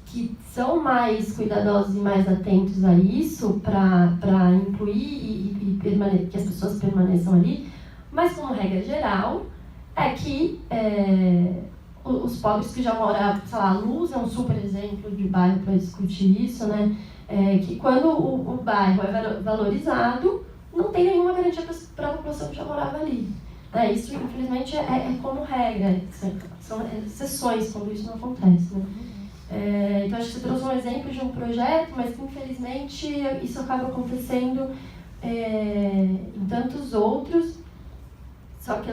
que são mais cuidadosos e mais atentos a isso para incluir e que as pessoas permaneçam ali, mas como regra geral é que os pobres que já moram, sei lá, Luz é um super exemplo de bairro para discutir isso, né? Que quando o bairro é valorizado, não tem nenhuma garantia para a população que já morava ali. Isso, infelizmente, é como regra, são exceções quando isso não acontece, né? Então, acho que você trouxe um exemplo de um projeto, mas que, infelizmente, isso acaba acontecendo em tantos outros. Só que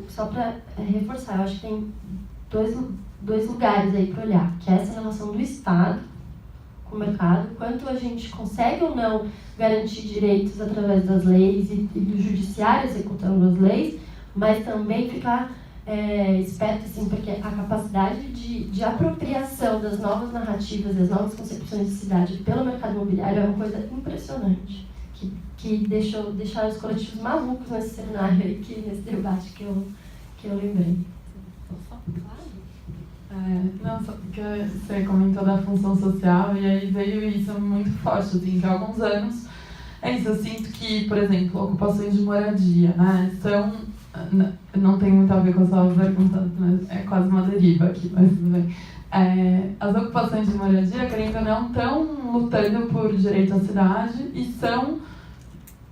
só para reforçar, eu acho que tem dois lugares aí para olhar, que é essa relação do Estado com o mercado, quanto a gente consegue ou não garantir direitos através das leis e do judiciário executando as leis, mas também ficar esperto, assim, porque a capacidade de apropriação das novas narrativas, das novas concepções de cidade pelo mercado imobiliário é uma coisa impressionante, que deixaram os coletivos malucos nesse cenário aí, nesse debate que eu lembrei. Nossa, porque você comentou da função social e aí veio isso muito forte, assim, que há alguns anos eu sinto que, por exemplo, ocupações de moradia, né, não tem muito a ver com a sua pergunta, mas é quase uma deriva aqui, mas tudo bem. As ocupações de moradia, querendo ou não, estão lutando por direito à cidade e são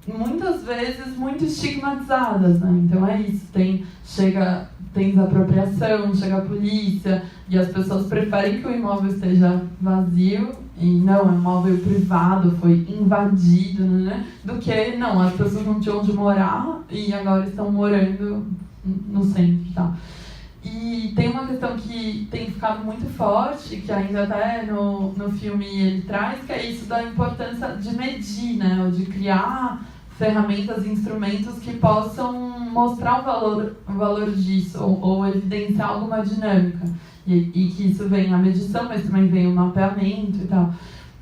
muitas vezes muito estigmatizadas, né? Então é isso, tem desapropriação, chega a polícia e as pessoas preferem que o imóvel esteja vazio e não, é um imóvel privado, foi invadido, né? Do que, não, as pessoas não tinham onde morar e agora estão morando no centro e tal. E tem uma questão que tem ficado muito forte, que ainda até no filme ele traz, que é isso da importância de medir, né? Ou de criar ferramentas e instrumentos que possam mostrar o valor disso, ou evidenciar alguma dinâmica. E que isso vem a medição, mas também vem o mapeamento e tal.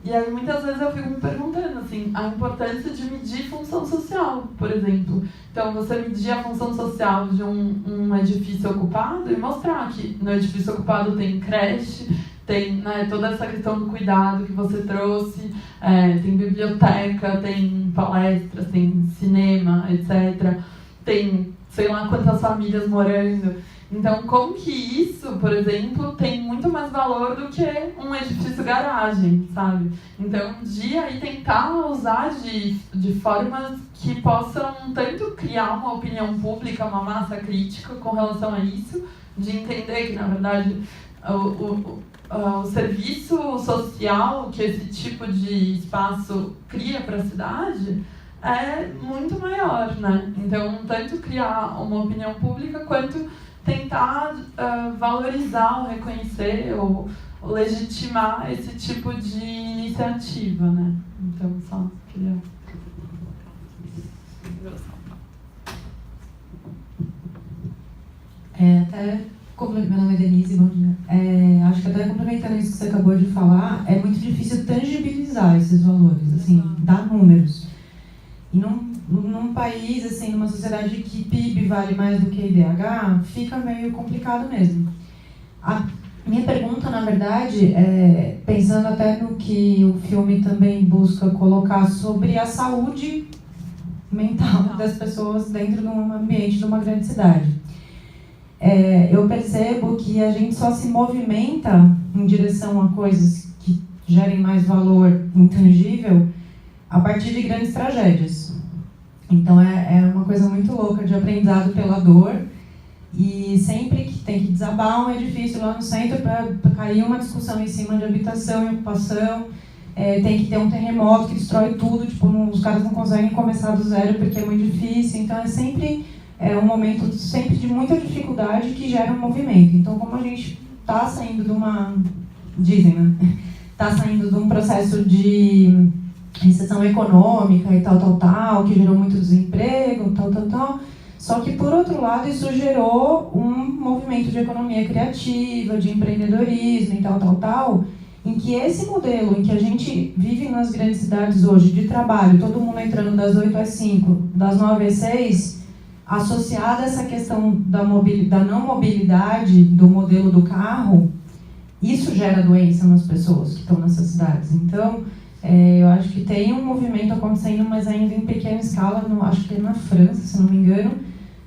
E aí muitas vezes eu fico me perguntando assim, a importância de medir função social, por exemplo. Então você medir a função social de um edifício ocupado e mostrar que no edifício ocupado tem creche, tem, né, toda essa questão do cuidado que você trouxe, tem biblioteca, tem palestras, tem cinema, etc. Tem sei lá quantas famílias morando. Então, como que isso, por exemplo, tem muito mais valor do que um edifício garagem, sabe? Então, de aí tentar usar de formas que possam tanto criar uma opinião pública, uma massa crítica com relação a isso, de entender que, na verdade, o serviço social que esse tipo de espaço cria para a cidade é muito maior, né? Então, tanto criar uma opinião pública quanto tentar valorizar ou reconhecer ou legitimar esse tipo de iniciativa, né? Então, só queria... Meu nome é Denise, bom dia. Acho que até complementando isso que você acabou de falar, é muito difícil tangibilizar esses valores, assim, dar números. E num país, assim, numa sociedade que PIB vale mais do que IDH, fica meio complicado mesmo. A minha pergunta, na verdade, pensando até no que o filme também busca colocar sobre a saúde mental das pessoas dentro de um ambiente de uma grande cidade. Eu percebo que a gente só se movimenta em direção a coisas que gerem mais valor intangível a partir de grandes tragédias. Então é uma coisa muito louca de aprendizado pela dor, e sempre que tem que desabar um edifício lá no centro para cair uma discussão em cima de habitação e ocupação, tem que ter um terremoto que destrói tudo, tipo, os caras não conseguem começar do zero porque é muito difícil, então é sempre um momento sempre de muita dificuldade que gera um movimento. Então, como a gente está saindo de está saindo de um processo de recessão econômica e tal, que gerou muito desemprego, tal. Só que, por outro lado, isso gerou um movimento de economia criativa, de empreendedorismo e tal, em que esse modelo em que a gente vive nas grandes cidades hoje, de trabalho, todo mundo entrando das 8 às 5, das 9 às 6, associada a essa questão da não mobilidade do modelo do carro, isso gera doença nas pessoas que estão nessas cidades. Então, eu acho que tem um movimento acontecendo, mas ainda em pequena escala, acho que é na França, se não me engano,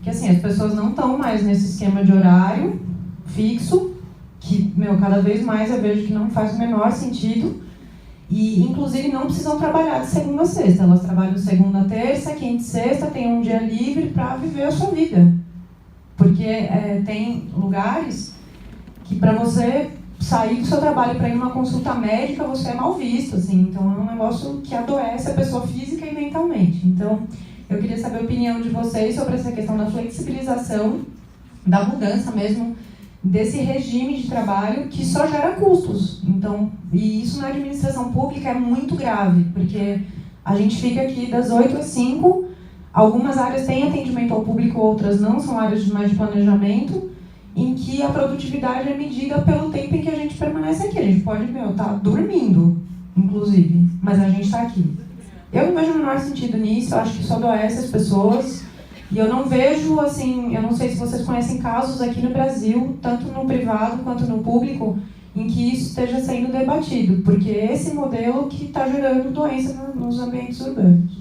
que assim, as pessoas não estão mais nesse esquema de horário fixo, que, cada vez mais eu vejo que não faz o menor sentido, e inclusive não precisam trabalhar de segunda a sexta, elas trabalham de segunda a terça, quinta e sexta, tem um dia livre para viver a sua vida. Porque tem lugares que para você sair do seu trabalho para ir numa consulta médica, você é mal visto, assim. Então, é um negócio que adoece a pessoa física e mentalmente. Então, eu queria saber a opinião de vocês sobre essa questão da flexibilização, da mudança mesmo, desse regime de trabalho que só gera custos. Então, e isso na administração pública é muito grave, porque a gente fica aqui das 8 às 5, algumas áreas têm atendimento ao público, outras não, são áreas mais de planejamento, em que a produtividade é medida pelo tempo em que a gente permanece aqui. A gente pode, estar dormindo, inclusive, mas a gente está aqui. Eu não vejo o menor sentido nisso, eu acho que isso adoece as pessoas, e eu não vejo, assim, eu não sei se vocês conhecem casos aqui no Brasil, tanto no privado quanto no público, em que isso esteja sendo debatido, porque é esse modelo que está gerando doença nos ambientes urbanos.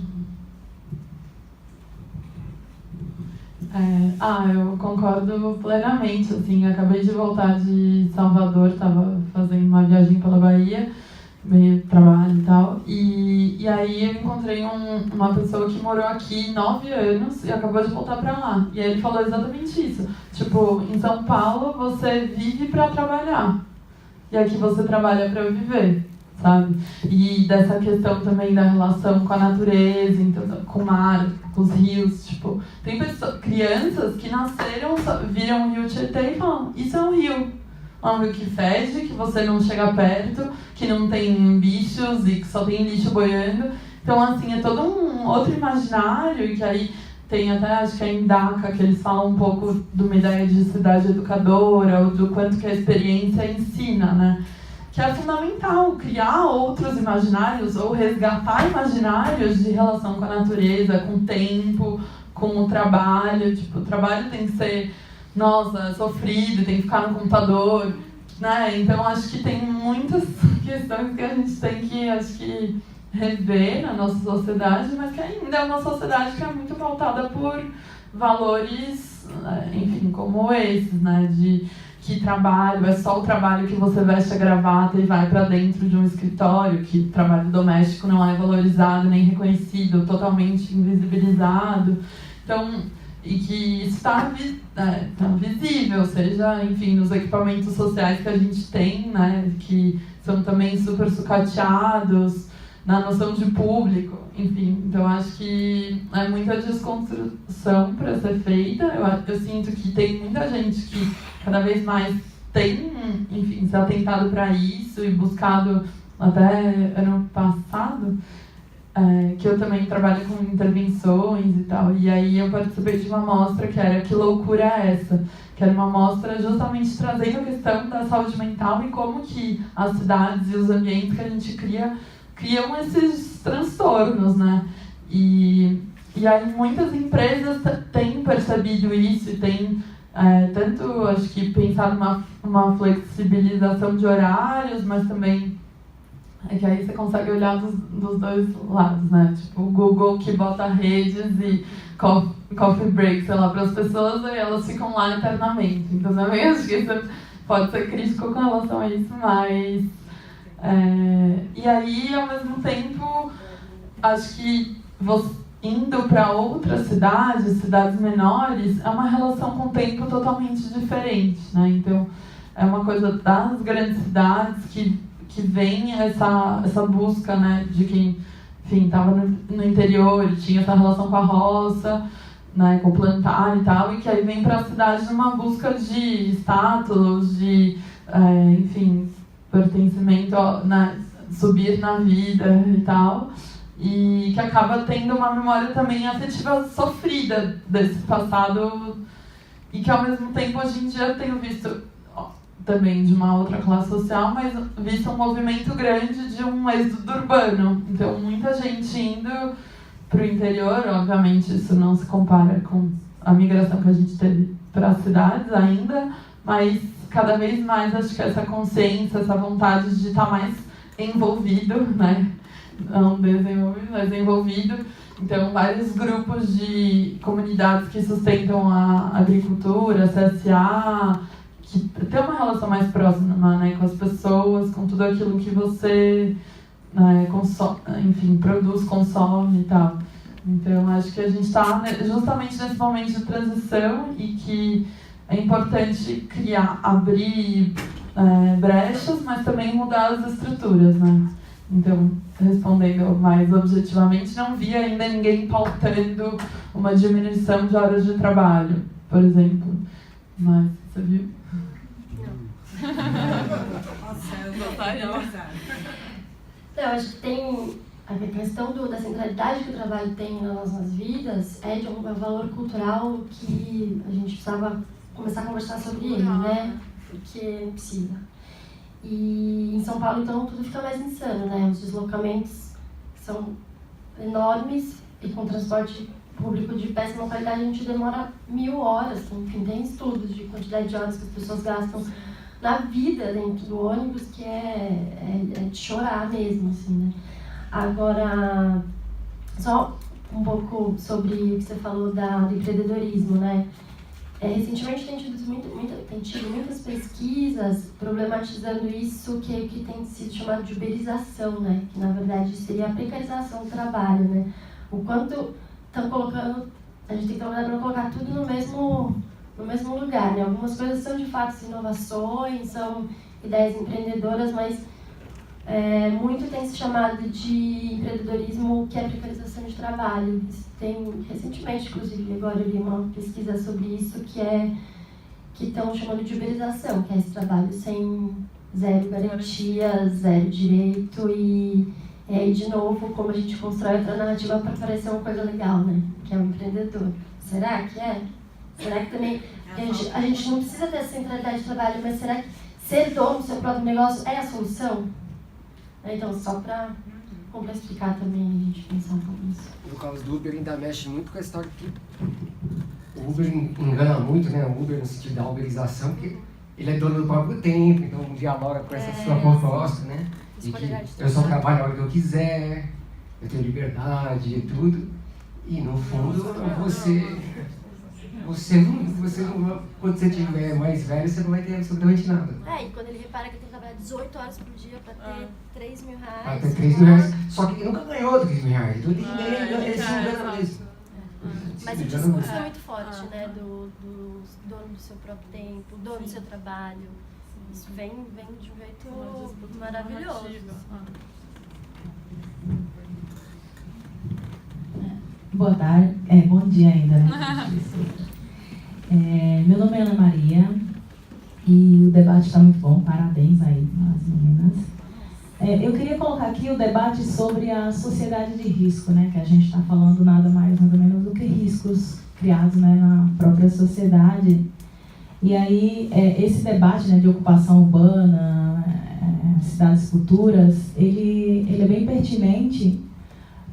Eu concordo plenamente, assim, acabei de voltar de Salvador, estava fazendo uma viagem pela Bahia, meio trabalho e tal, e aí eu encontrei uma pessoa que morou aqui 9 anos e acabou de voltar para lá, e aí ele falou exatamente isso, tipo, em São Paulo você vive para trabalhar, e aqui você trabalha para viver, sabe? E dessa questão também da relação com a natureza, então, com o mar, os rios, tipo, tem crianças que nasceram, viram o rio Tietê e falam, isso é um rio que fede, que você não chega perto, que não tem bichos e que só tem lixo boiando. Então, assim, é todo um outro imaginário, e que aí tem até, acho que é em DACA, que eles falam um pouco de uma ideia de cidade educadora, ou do quanto que a experiência ensina, né? Que é fundamental criar outros imaginários, ou resgatar imaginários de relação com a natureza, com o tempo, com o trabalho. Tipo, o trabalho tem que ser, nossa, sofrido, tem que ficar no computador, né? Então, acho que tem muitas questões que a gente tem que, acho que, rever na nossa sociedade, mas que ainda é uma sociedade que é muito pautada por valores, enfim, como esses, né? De que trabalho, é só o trabalho que você veste a gravata e vai para dentro de um escritório, que trabalho doméstico não é valorizado nem reconhecido, totalmente invisibilizado. Então, e que isso está visível, seja, enfim, nos equipamentos sociais que a gente tem, né? Que são também super sucateados, na noção de público, enfim. Então, acho que é muita desconstrução para ser feita. Eu sinto que tem muita gente que cada vez mais tem, enfim, se atentado para isso e buscado, até ano passado, que eu também trabalho com intervenções e tal, e aí eu participei de uma mostra que era Que Loucura é Essa? Que era uma mostra justamente trazendo a questão da saúde mental e como que as cidades e os ambientes que a gente criam esses transtornos, né? E aí muitas empresas têm percebido isso e têm tanto, acho que, pensado uma flexibilização de horários, mas também é que aí você consegue olhar dos dois lados, né? Tipo, o Google que bota redes e coffee break, sei lá, para as pessoas e elas ficam lá eternamente. Então, também acho que isso pode ser crítico com relação a isso, mas... e aí, ao mesmo tempo, acho que indo para outras cidades menores, é uma relação com o tempo totalmente diferente, né? Então, é uma coisa das grandes cidades que vem essa busca, né, de quem, enfim, estava no interior, tinha essa relação com a roça, né, com o plantar e tal, e que aí vem para a cidade numa busca de status, de, enfim, pertencimento, né, subir na vida e tal, e que acaba tendo uma memória também afetiva sofrida desse passado, e que ao mesmo tempo hoje em dia eu tenho visto também de uma outra classe social, mas visto um movimento grande de um êxodo urbano. Então, muita gente indo para o interior, obviamente isso não se compara com a migração que a gente teve para as cidades ainda, mas cada vez mais acho que essa consciência, essa vontade de estar mais envolvido, né? Não desenvolvido, mas envolvido. Então, vários grupos de comunidades que sustentam a agricultura, a CSA, que tem uma relação mais próxima, né, com as pessoas, com tudo aquilo que você, né, consome, enfim, produz, consome e tal. Então, acho que a gente está justamente nesse momento de transição e que é importante abrir brechas, mas também mudar as estruturas, né? Então, respondendo mais objetivamente, não vi ainda ninguém pautando uma diminuição de horas de trabalho, por exemplo. Mas, você viu? Eu acho que tem a questão da centralidade que o trabalho tem nas nossas vidas, é de um valor cultural que a gente precisava começar a conversar sobre ele, né? Porque precisa. E em São Paulo, então, tudo fica mais insano, né? Os deslocamentos são enormes e com transporte público de péssima qualidade a gente demora 1000 horas. Enfim, tem estudos de quantidade de horas que as pessoas gastam na vida dentro do ônibus, que é de chorar mesmo, assim, né? Agora, só um pouco sobre o que você falou do empreendedorismo, né? Recentemente tem tido muitas pesquisas problematizando isso que tem sido chamado de uberização, né? Que na verdade seria a precarização do trabalho, né? O quanto estão colocando, a gente tem que trabalhar para colocar tudo no mesmo lugar, né? Algumas coisas são de fato inovações, são ideias empreendedoras, mas muito tem se chamado de empreendedorismo que é precarização de trabalho. Tem, recentemente, inclusive, agora eu li uma pesquisa sobre isso, que estão chamando de uberização, que é esse trabalho sem zero garantia, zero direito e aí, de novo, como a gente constrói outra narrativa para parecer uma coisa legal, né? Que é o empreendedor. Será que é? Será que também... A gente não precisa ter essa centralidade de trabalho, mas será que ser dono do seu próprio negócio é a solução? Então, só para explicar também, a gente pensar um pouco nisso. No caso do Uber, ainda mexe muito com a história que o Uber engana muito, né? O Uber no sentido da uberização, porque ele é dono do próprio tempo, então dialoga com essa sua proposta, né? De que eu só trabalho a hora que eu quiser, eu tenho liberdade e tudo. E no fundo, você não, quando você tiver mais velho, você não vai ter absolutamente nada. E quando ele repara que ele tem que trabalhar 18 horas por dia para ter 3 mil reais. Para ter 3 mil reais. Só que ele nunca ganhou 3 mil reais. Então ele se engana mesmo. Mas o discurso é muito forte, né? Do dono do seu próprio tempo, dono do seu trabalho. Isso vem de um jeito maravilhoso. Boa tarde, bom dia ainda, né? Meu nome é Ana Maria e o debate está muito bom, parabéns aí às meninas. Eu queria colocar aqui o debate sobre a sociedade de risco, né? Que a gente está falando nada mais, nada menos do que riscos criados, né, na própria sociedade. E aí, esse debate, né, de ocupação urbana, cidades futuras, ele é bem pertinente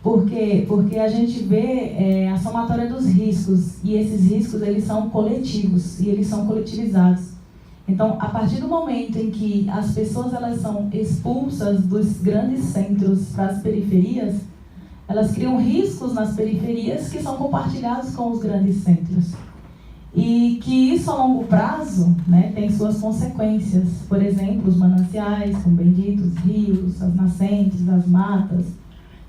porque a gente vê a somatória dos riscos, e esses riscos eles são coletivos, e eles são coletivizados. Então, a partir do momento em que as pessoas elas são expulsas dos grandes centros para as periferias, elas criam riscos nas periferias que são compartilhados com os grandes centros. E que isso a longo prazo, né, tem suas consequências. Por exemplo, os mananciais, como bem dito, os rios, as nascentes, as matas,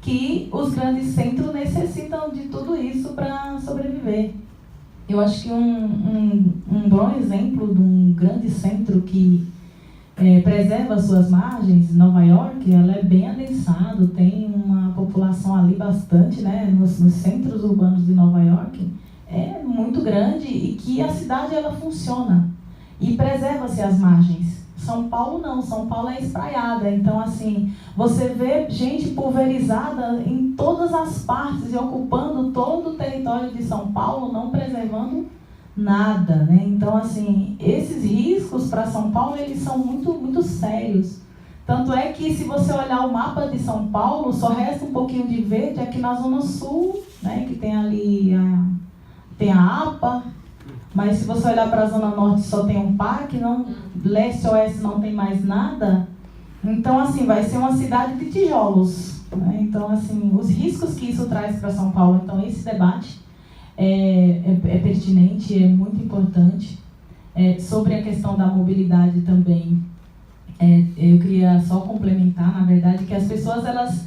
que os grandes centros necessitam de tudo isso para sobreviver. Eu acho que um bom exemplo de um grande centro que preserva suas margens, Nova York, ela é bem adensado, tem uma população ali bastante, né, nos centros urbanos de Nova York, é muito grande e que a cidade ela funciona e preserva-se as margens. São Paulo não, São Paulo é espraiada, então assim, você vê gente pulverizada em todas as partes e ocupando todo o território de São Paulo, não preservando nada, né? Então assim, esses riscos para São Paulo, eles são muito, muito sérios. Tanto é que se você olhar o mapa de São Paulo, só resta um pouquinho de verde aqui na Zona Sul, né? Que tem ali tem a APA, mas se você olhar para a Zona Norte só tem um parque, leste e oeste não tem mais nada. Então, assim, vai ser uma cidade de tijolos, né? Então, assim, os riscos que isso traz para São Paulo. Então, esse debate é pertinente, é muito importante. Sobre a questão da mobilidade também, eu queria só complementar, na verdade, que as pessoas, elas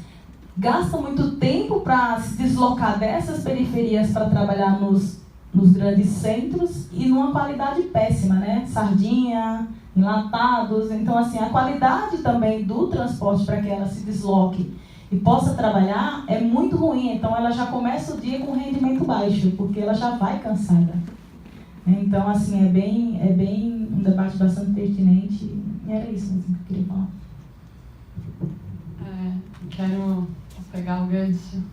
gastam muito tempo para se deslocar dessas periferias para trabalhar nos grandes centros e numa qualidade péssima, né? Sardinha, enlatados. Então, assim, a qualidade também do transporte para que ela se desloque e possa trabalhar é muito ruim. Então, ela já começa o dia com rendimento baixo, porque ela já vai cansada. Então, assim, é bem um debate bastante pertinente. E era isso mesmo que eu queria falar. Quero pegar o gancho.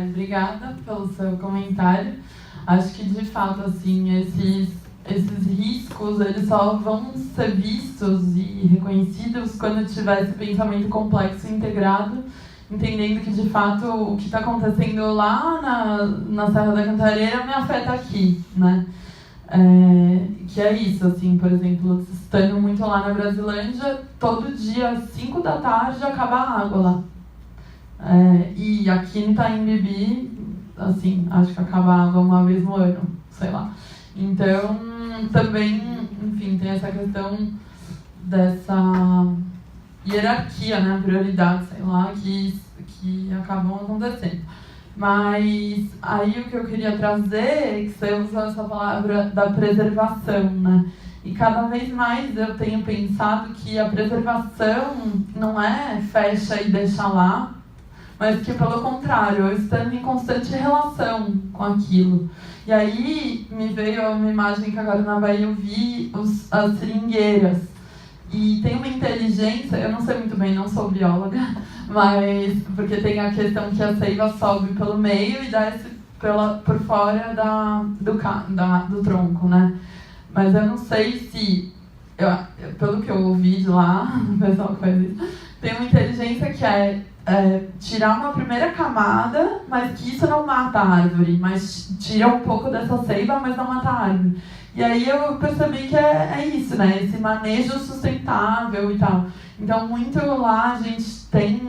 Obrigada pelo seu comentário. Acho que, de fato, assim, esses riscos, eles só vão ser vistos e reconhecidos quando tiver esse pensamento complexo e integrado, entendendo que, de fato, o que está acontecendo lá na Serra da Cantareira me afeta aqui, né? Que é isso, assim, por exemplo, estando muito lá na Brasilândia, todo dia, às 5 da tarde, acaba a água lá. E aqui no Itaim-Bibi, assim, acho que acaba a água uma vez no ano, sei lá. Então, também, enfim, tem essa questão dessa hierarquia, né, prioridade, sei lá, que acabam acontecendo. Mas aí o que eu queria trazer é que você usou essa palavra da preservação, né? E cada vez mais eu tenho pensado que a preservação não é fecha e deixa lá, mas que, pelo contrário, eu estando em constante relação com aquilo. E aí me veio uma imagem que agora na Bahia eu vi as seringueiras. E tem uma inteligência, eu não sei muito bem, não sou bióloga, mas porque tem a questão que a seiva sobe pelo meio e desce por fora do tronco, né? Mas eu não sei se, pelo que eu ouvi de lá, o pessoal que faz isso, tem uma inteligência que é tirar uma primeira camada, mas que isso não mata a árvore, mas tira um pouco dessa seiva, mas não mata a árvore. E aí eu percebi que é isso, né? Esse manejo sustentável e tal. Então, muito lá a gente tem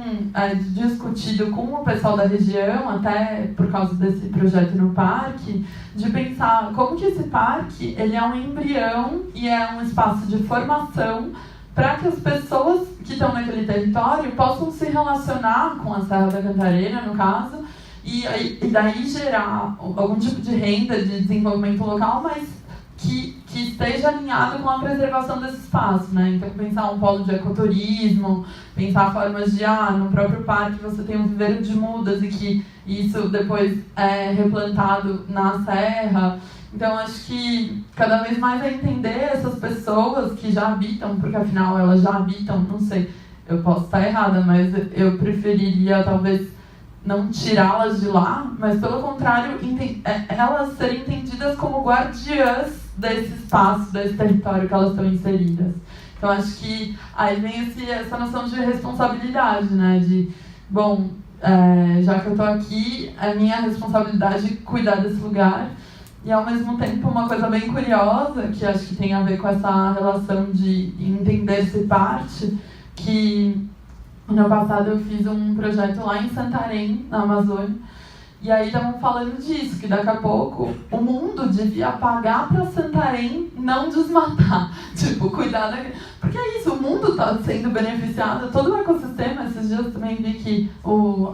discutido com o pessoal da região, até por causa desse projeto no parque, de pensar como que esse parque ele é um embrião e é um espaço de formação para que as pessoas que estão naquele território possam se relacionar com a Serra da Cantareira, no caso, e daí gerar algum tipo de renda, de desenvolvimento local, mas que esteja alinhado com a preservação desse espaço, né? Então, pensar um polo de ecoturismo, pensar formas de, no próprio parque você tem um viveiro de mudas e que isso depois é replantado na serra. Então, acho que cada vez mais é entender essas pessoas que já habitam, porque afinal elas já habitam, não sei, eu posso estar errada, mas eu preferiria talvez não tirá-las de lá, mas pelo contrário, elas serem entendidas como guardiãs desse espaço, desse território que elas estão inseridas. Então, acho que aí vem essa noção de responsabilidade, né? De, bom, já que eu estou aqui, é minha responsabilidade cuidar desse lugar. E, ao mesmo tempo, uma coisa bem curiosa, que acho que tem a ver com essa relação de entender-se parte, que no ano passado eu fiz um projeto lá em Santarém, na Amazônia, e aí estavam falando disso, que daqui a pouco o mundo devia pagar para Santarém não desmatar. Tipo, cuidar da... Porque é isso, o mundo está sendo beneficiado, todo o ecossistema. Esses dias também vi que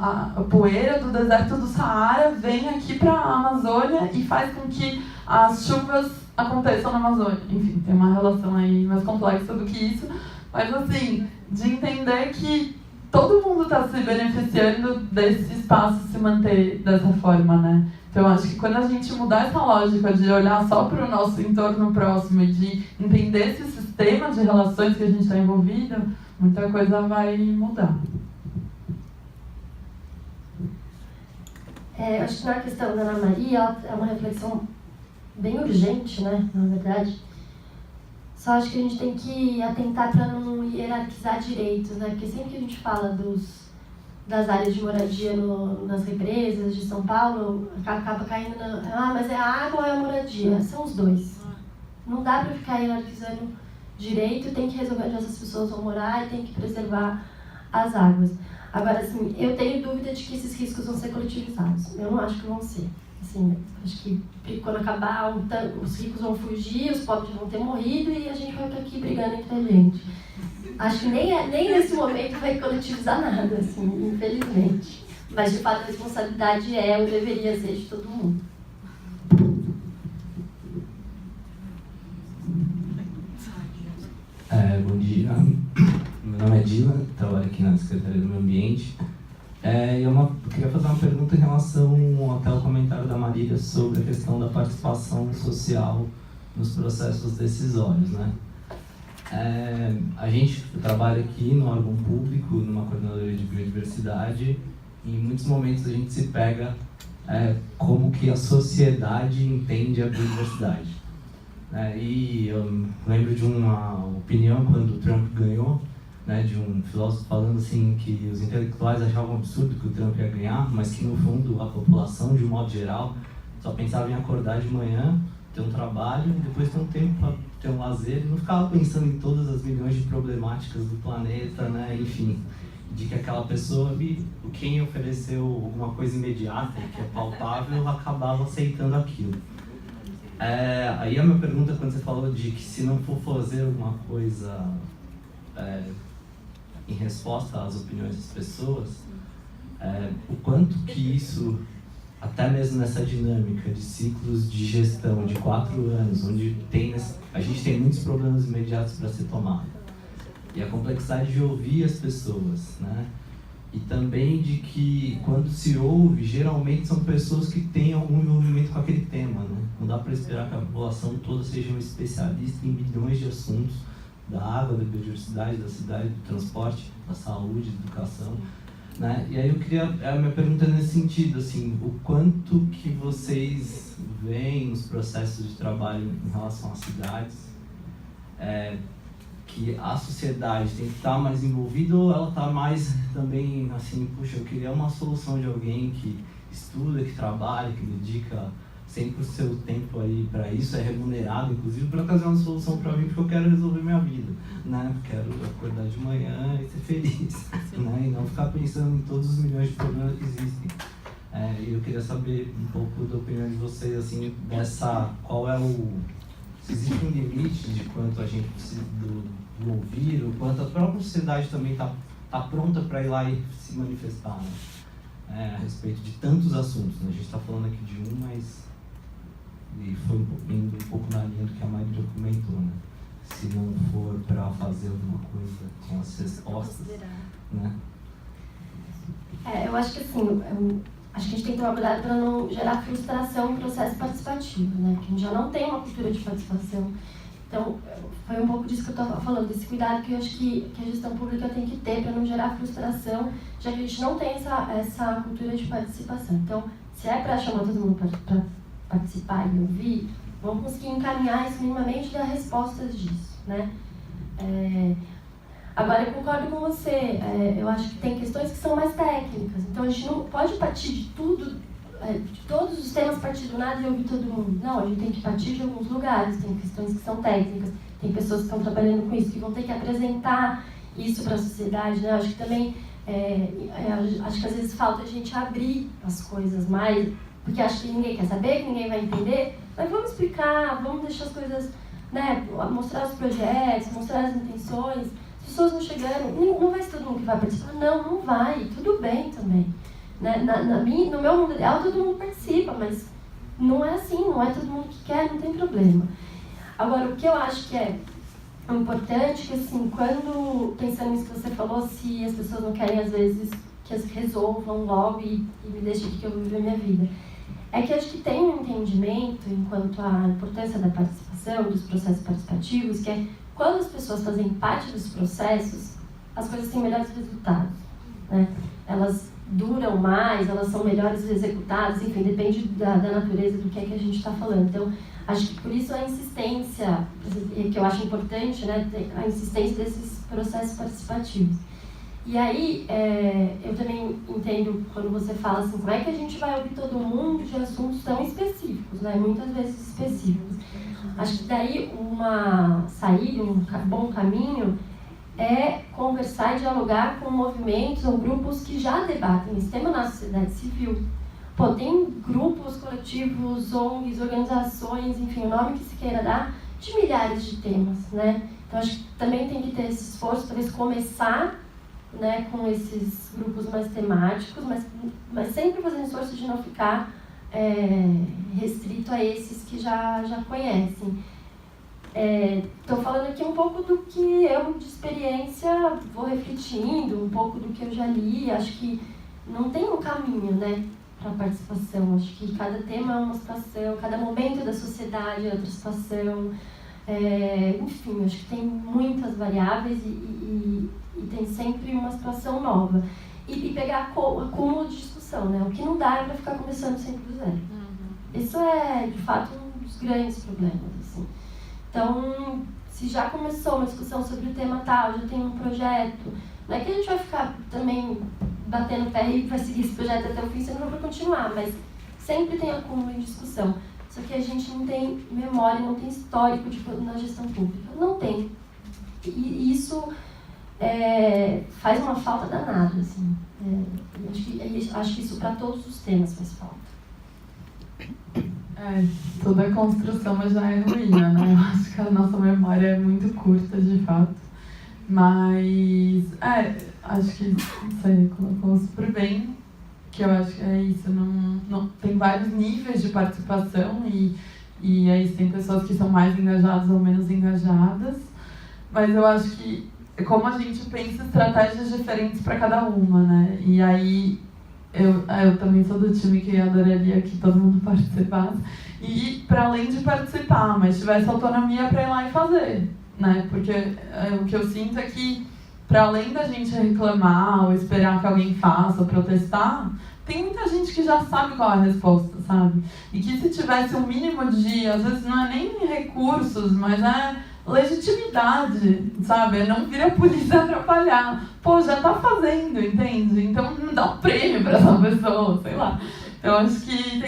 a poeira do deserto do Saara vem aqui para a Amazônia e faz com que as chuvas aconteçam na Amazônia. Enfim, tem uma relação aí mais complexa do que isso. Mas assim, de entender que todo mundo está se beneficiando desse espaço se manter dessa forma, né? Então, acho que quando a gente mudar essa lógica de olhar só para o nosso entorno próximo e de entender esse sistema de relações que a gente está envolvido, muita coisa vai mudar. Acho que na questão da Ana Maria, é uma reflexão bem urgente, né? Na verdade. Só acho que a gente tem que atentar para não hierarquizar direitos, né? Porque sempre que a gente fala das áreas de moradia nas represas de São Paulo, acaba caindo mas é a água ou é a moradia? São os dois. Não dá para ficar hierarquizando direito, tem que resolver onde essas pessoas vão morar e tem que preservar as águas. Agora, assim, eu tenho dúvida de que esses riscos vão ser coletivizados. Eu não acho que vão ser. Assim, acho que quando acabar, os ricos vão fugir, os pobres vão ter morrido e a gente vai estar aqui brigando entre a gente. Acho que nem nesse momento vai coletivizar nada, assim, infelizmente. Mas, de fato, a responsabilidade ou deveria ser de todo mundo. Bom dia. Meu nome é Dylan, trabalho aqui na Secretaria do Meio Ambiente. Eu queria fazer uma pergunta em relação até o comentário da Marília sobre a questão da participação social nos processos decisórios, né? A gente trabalha aqui no órgão público, numa coordenadoria de biodiversidade, e em muitos momentos a gente se pega como que a sociedade entende a biodiversidade. E eu lembro de uma opinião quando o Trump ganhou, de um filósofo falando assim que os intelectuais achavam absurdo que o Trump ia ganhar, mas que no fundo a população, de um modo geral, só pensava em acordar de manhã, ter um trabalho e depois ter um tempo para ter um lazer, e não ficava pensando em todas as milhões de problemáticas do planeta, enfim, de que aquela pessoa, quem ofereceu alguma coisa imediata, que é palpável, acabava aceitando aquilo. Aí a minha pergunta, quando você falou de que se não for fazer alguma coisa em resposta às opiniões das pessoas, o quanto que isso até mesmo nessa dinâmica de ciclos de gestão de 4 anos, onde a gente tem muitos problemas imediatos para ser tomado. E a complexidade de ouvir as pessoas, né? E também de que, quando se ouve, geralmente são pessoas que têm algum envolvimento com aquele tema, né? Não dá para esperar que a população toda seja um especialista em milhões de assuntos, da água, da biodiversidade, da cidade, do transporte, da saúde, da educação, né? E aí a minha pergunta é nesse sentido, assim, o quanto que vocês veem nos processos de trabalho em relação às cidades, que a sociedade tem que estar mais envolvida, ou ela está mais também assim, puxa, eu queria uma solução de alguém que estuda, que trabalha, que dedica sempre o seu tempo aí para isso, é remunerado, inclusive, para trazer uma solução para mim, porque eu quero resolver minha vida, né? Quero acordar de manhã e ser feliz, né? E não ficar pensando em todos os milhões de problemas que existem. E eu queria saber um pouco da opinião de vocês, assim, qual é se existe um limite de quanto a gente precisa do ouvir, o quanto a própria sociedade também está pronta para ir lá e se manifestar, né? A respeito de tantos assuntos, né? A gente está falando aqui de um, mas e foi indo um pouco na linha do que a Marília comentou, né? Se não for para fazer alguma coisa com as respostas, né? Eu acho que assim, acho que a gente tem que tomar cuidado para não gerar frustração no processo participativo, né? Porque a gente já não tem uma cultura de participação. Então, foi um pouco disso que eu estava falando, desse cuidado que eu acho que a gestão pública tem que ter para não gerar frustração, já que a gente não tem essa cultura de participação. Então, se é para chamar todo mundo para participar e ouvir, vamos conseguir encaminhar isso minimamente e dar respostas disso, né? Agora, eu concordo com você, eu acho que tem questões que são mais técnicas, então a gente não pode partir de tudo, de todos os temas partir do nada e ouvir todo mundo. Não, a gente tem que partir de alguns lugares, tem questões que são técnicas, tem pessoas que estão trabalhando com isso, que vão ter que apresentar isso para a sociedade, né? Acho que também, acho que às vezes falta a gente abrir as coisas mais, porque acho que ninguém quer saber, que ninguém vai entender, mas vamos explicar, vamos deixar as coisas, né? Mostrar os projetos, mostrar as intenções. As pessoas não chegando, não vai ser todo mundo que vai participar, não vai, tudo bem também. Né? No meu mundo ideal, todo mundo participa, mas não é assim, não é todo mundo que quer, não tem problema. Agora, o que eu acho que é importante, que assim, quando, pensando nisso que você falou, se as pessoas não querem, às vezes, que as resolvam logo e me deixem aqui que eu vou viver minha vida, é que acho que tem um entendimento, enquanto à importância da participação, dos processos participativos, que é quando as pessoas fazem parte dos processos, as coisas têm melhores resultados, né? Elas duram mais, elas são melhores executadas, enfim, depende da natureza do que é que a gente está falando. Então, acho que por isso a insistência, que eu acho importante, né, a insistência desses processos participativos. E aí, eu também entendo quando você fala assim, como é que a gente vai ouvir todo mundo de assuntos tão específicos, né, muitas vezes específicos. Acho que daí uma saída, um bom caminho é conversar e dialogar com movimentos ou grupos que já debatem esse tema na sociedade civil. Pô, tem grupos, coletivos, ONGs, organizações, enfim, o nome que se queira dar, de milhares de temas, né? Então, acho que também tem que ter esse esforço, talvez começar, né, com esses grupos mais temáticos, mas sempre fazendo esforço de não ficar restrito a esses que já conhecem. Estou falando aqui um pouco do que eu, de experiência, vou refletindo, um pouco do que eu já li. Acho que não tem um caminho, né, para a participação. Acho que cada tema é uma situação, cada momento da sociedade é outra situação. Enfim, acho que tem muitas variáveis e tem sempre uma situação nova. E pegar acúmulo de discussão, né? O que não dá é para ficar começando sempre do zero. Isso é, de fato, um dos grandes problemas, assim. Então, se já começou uma discussão sobre o tema tal, já tem um projeto, não é que a gente vai ficar também batendo o pé e vai seguir esse projeto até o fim, senão não vai continuar, mas sempre tem acúmulo em discussão. Só que a gente não tem memória, não tem histórico na gestão pública. Não tem. E isso faz uma falta danada, assim. Acho que isso para todos os temas faz falta. Toda construção já é ruína, né? Eu acho que a nossa memória é muito curta, de fato. Mas, acho que, não sei, colocou super bem. que eu acho que é isso, tem vários níveis de participação e aí tem pessoas que são mais engajadas ou menos engajadas, mas eu acho que como a gente pensa estratégias diferentes para cada uma, né? E aí eu também sou do time que adoraria que todo mundo participasse e para além de participar, mas tivesse autonomia para ir lá e fazer, né? Porque o que eu sinto é que para além da gente reclamar ou esperar que alguém faça ou protestar, tem muita gente que já sabe qual é a resposta, sabe? E que se tivesse um mínimo de, às vezes não é nem recursos, mas é legitimidade, sabe? É não vir a polícia atrapalhar. Pô, já tá fazendo, entende? Então não dá um prêmio para essa pessoa, sei lá. Eu acho que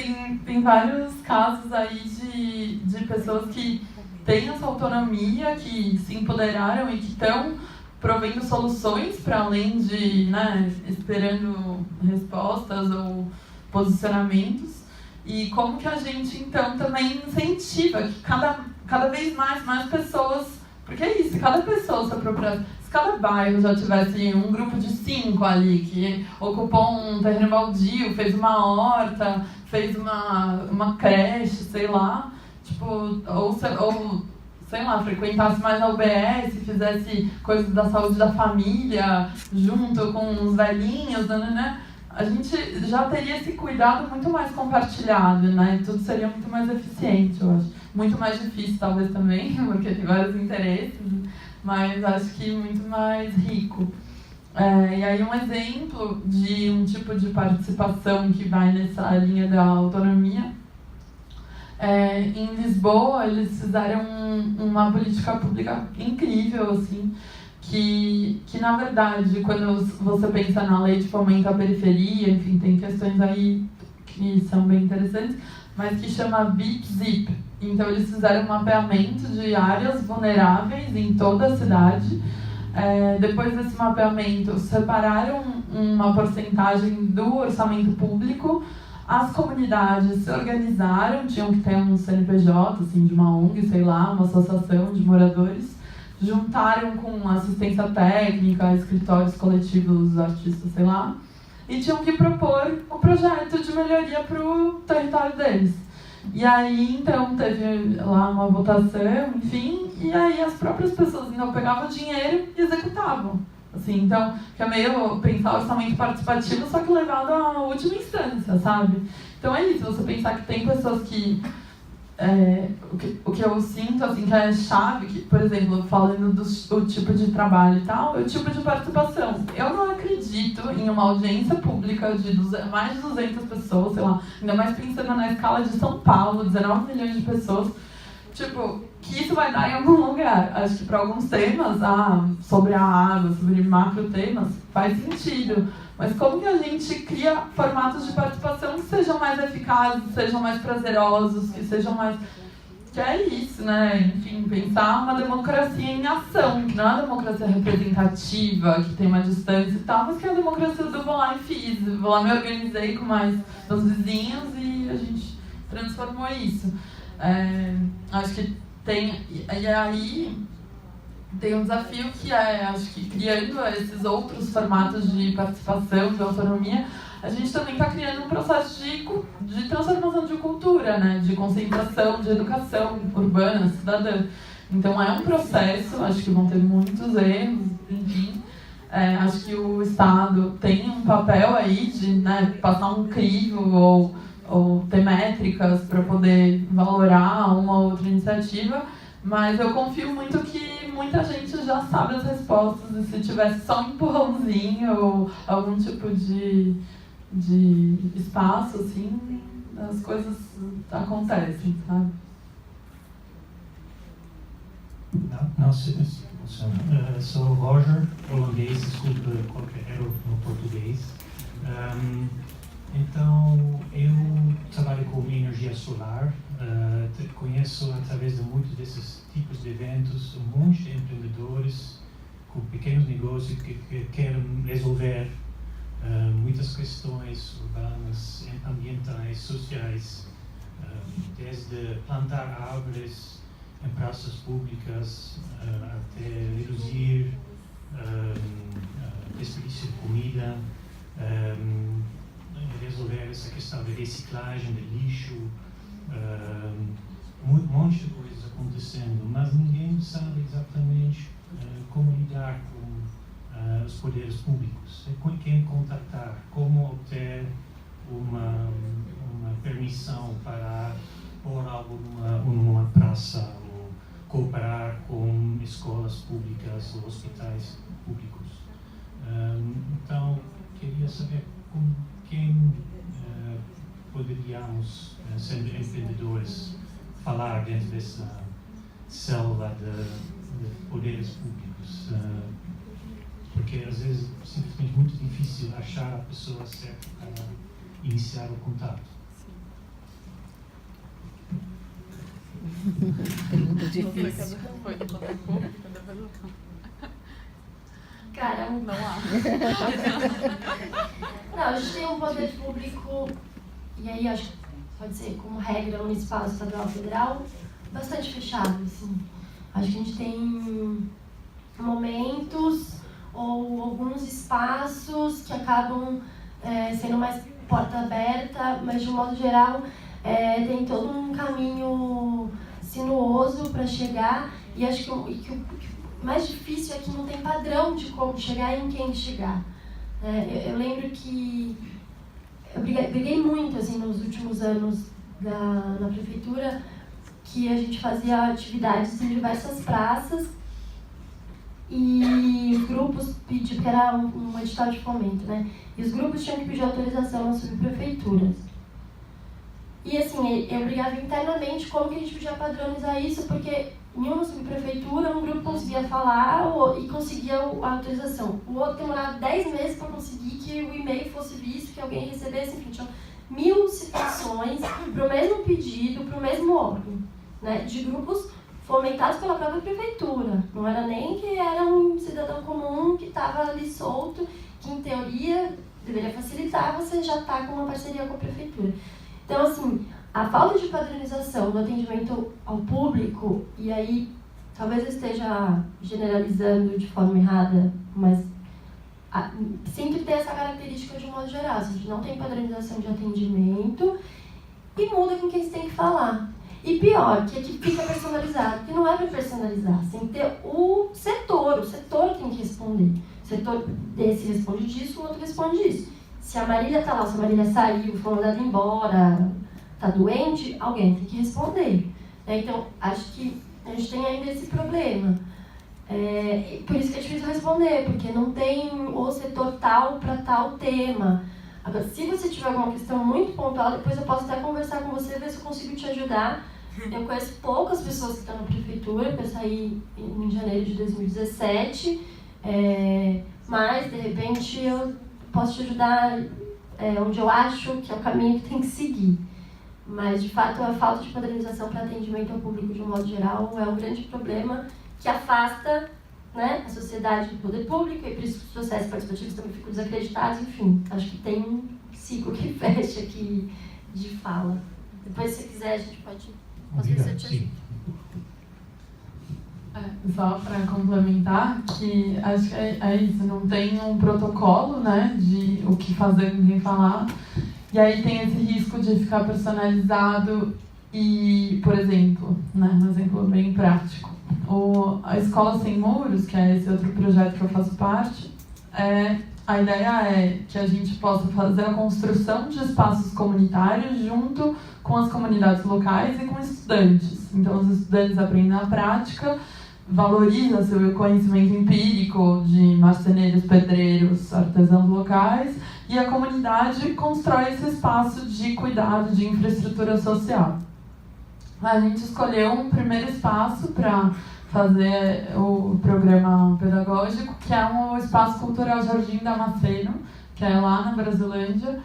tem vários casos aí de pessoas que têm essa autonomia, que se empoderaram e que estão provendo soluções para além de, né, esperando respostas ou posicionamentos. E como que a gente, então, também incentiva que cada vez mais pessoas... Porque é isso, cada pessoa se apropria... Se cada bairro já tivesse um grupo de 5 ali, que ocupou um terreno baldio, fez uma horta, fez uma creche, sei lá, tipo, ou sei lá, frequentasse mais a UBS, fizesse coisas da saúde da família, junto com os velhinhos, né? A gente já teria esse cuidado muito mais compartilhado, né? E tudo seria muito mais eficiente, eu acho. Muito mais difícil, talvez, também, porque tem vários interesses, mas acho que muito mais rico. E aí um exemplo de um tipo de participação que vai nessa linha da autonomia, em Lisboa, eles fizeram uma política pública incrível, assim, que na verdade, quando você pensa na lei de fomento à periferia, enfim, tem questões aí que são bem interessantes, mas que chama BIP-ZIP. Então, eles fizeram um mapeamento de áreas vulneráveis em toda a cidade. Depois desse mapeamento, separaram uma porcentagem do orçamento público. As comunidades se organizaram, tinham que ter um CNPJ, assim, de uma ONG, sei lá, uma associação de moradores, juntaram com assistência técnica, escritórios coletivos, artistas, sei lá, e tinham que propor um projeto de melhoria para o território deles. E aí, então, teve lá uma votação, enfim, e aí as próprias pessoas então pegavam o dinheiro e executavam. Assim, então, que é meio pensar orçamento participativo, só que levado à última instância, sabe? Então é isso, você pensar que tem pessoas que... o que eu sinto, assim, que é chave, que, por exemplo, falando do tipo de trabalho e tal, é o tipo de participação. Eu não acredito em uma audiência pública de mais de 200 pessoas, sei lá, ainda mais pensando na escala de São Paulo, 19 milhões de pessoas, tipo, que isso vai dar em algum lugar. Acho que para alguns temas, sobre a água, sobre macro temas, faz sentido. Mas como que a gente cria formatos de participação que sejam mais eficazes, que sejam mais prazerosos, que sejam mais... Que é isso, né? Enfim, pensar uma democracia em ação, que não é uma democracia representativa, que tem uma distância e tal, mas que é a democracia do vou lá e fiz, vou lá me organizei com mais dos vizinhos e a gente transformou isso. Acho que tem... E aí tem um desafio que acho que criando esses outros formatos de participação, de autonomia, a gente também está criando um processo de transformação de cultura, né? De conscientização, de educação urbana, cidadã. Então é um processo, acho que vão ter muitos erros, enfim. Acho que o Estado tem um papel aí de, né, passar um crivo ou ter métricas para poder valorar uma ou outra iniciativa, mas eu confio muito que muita gente já sabe as respostas e se tivesse só um empurrãozinho ou algum tipo de espaço, assim, as coisas acontecem, sabe? Não sei se funciona. Sou Roger, holandês, desculpa qualquer erro no português. Então, eu trabalho com energia solar, conheço através de muitos desses tipos de eventos um monte de empreendedores com pequenos negócios que querem resolver muitas questões urbanas, ambientais, sociais, desde plantar árvores em praças públicas até reduzir desperdício de comida. resolver essa questão de reciclagem, de lixo, um monte de coisas acontecendo, mas ninguém sabe exatamente como lidar com os poderes públicos, com quem contactar, como obter uma permissão para pôr algo numa praça, ou cooperar com escolas públicas ou hospitais públicos. Então, queria saber com quem poderíamos, sendo empreendedores, falar dentro dessa selva de poderes públicos. Porque às vezes é simplesmente muito difícil achar a pessoa certa para iniciar o contato. Pergunta difícil. Cara, não há. Não, a gente tem um poder público, e aí acho que pode ser como regra municipal, estadual, federal, bastante fechado, assim. Acho que a gente tem momentos ou alguns espaços que acabam sendo mais porta aberta, mas de um modo geral tem todo um caminho sinuoso para chegar, e acho que o mais difícil é que não tem padrão de como chegar e em quem chegar. Eu lembro que eu briguei muito assim, nos últimos anos na prefeitura, que a gente fazia atividades em diversas praças e os grupos pediam, porque era um edital de fomento, né? E os grupos tinham que pedir autorização nas subprefeituras. E assim, eu brigava internamente como que a gente podia padronizar isso, porque em uma subprefeitura um grupo conseguia falar e conseguia a autorização. O outro demorava 10 meses para conseguir que o e-mail fosse visto, que alguém recebesse, enfim, tinha 1000 situações para o mesmo pedido, para o mesmo órgão, né? De grupos fomentados pela própria prefeitura. Não era nem que era um cidadão comum que estava ali solto, que em teoria deveria facilitar, você já está com uma parceria com a prefeitura. Então, assim, a falta de padronização do atendimento ao público, e aí talvez eu esteja generalizando de forma errada, mas sinto que tem essa característica de um modo geral. A gente não tem padronização de atendimento e muda com quem você tem que falar. E pior, que aqui fica personalizado, porque não é para personalizar, você tem que ter o setor tem que responder. O setor desse responde disso, o outro responde disso. Se a Marília está lá, se a Marília saiu, foi mandada embora, está doente, alguém tem que responder. Então, acho que a gente tem ainda esse problema. Por isso que é difícil responder, porque não tem o setor tal para tal tema. Agora, se você tiver alguma questão muito pontual, depois eu posso até conversar com você, ver se eu consigo te ajudar. Eu conheço poucas pessoas que estão na prefeitura, porque eu saí em janeiro de 2017, mas, de repente, eu posso te ajudar onde eu acho que é o caminho que tem que seguir. Mas, de fato, a falta de padronização para atendimento ao público, de um modo geral, é um grande problema que afasta, né, a sociedade do poder público, e por isso os processos participativos também ficam desacreditados. Enfim, acho que tem um ciclo que fecha aqui de fala. Depois, se você quiser, a gente pode... Só para complementar, que acho que é isso, não tem um protocolo, né, de o que fazer com quem falar, e aí tem esse risco de ficar personalizado e, por exemplo, né, um exemplo bem prático, a Escola Sem Muros, que é esse outro projeto que eu faço parte, a ideia é que a gente possa fazer a construção de espaços comunitários junto com as comunidades locais e com estudantes. Então, os estudantes aprendem na prática, valoriza seu conhecimento empírico de marceneiros, pedreiros, artesãos locais, e a comunidade constrói esse espaço de cuidado, de infraestrutura social. A gente escolheu um primeiro espaço para fazer o programa pedagógico, que é o Espaço Cultural Jardim Damasceno, que é lá na Brasilândia,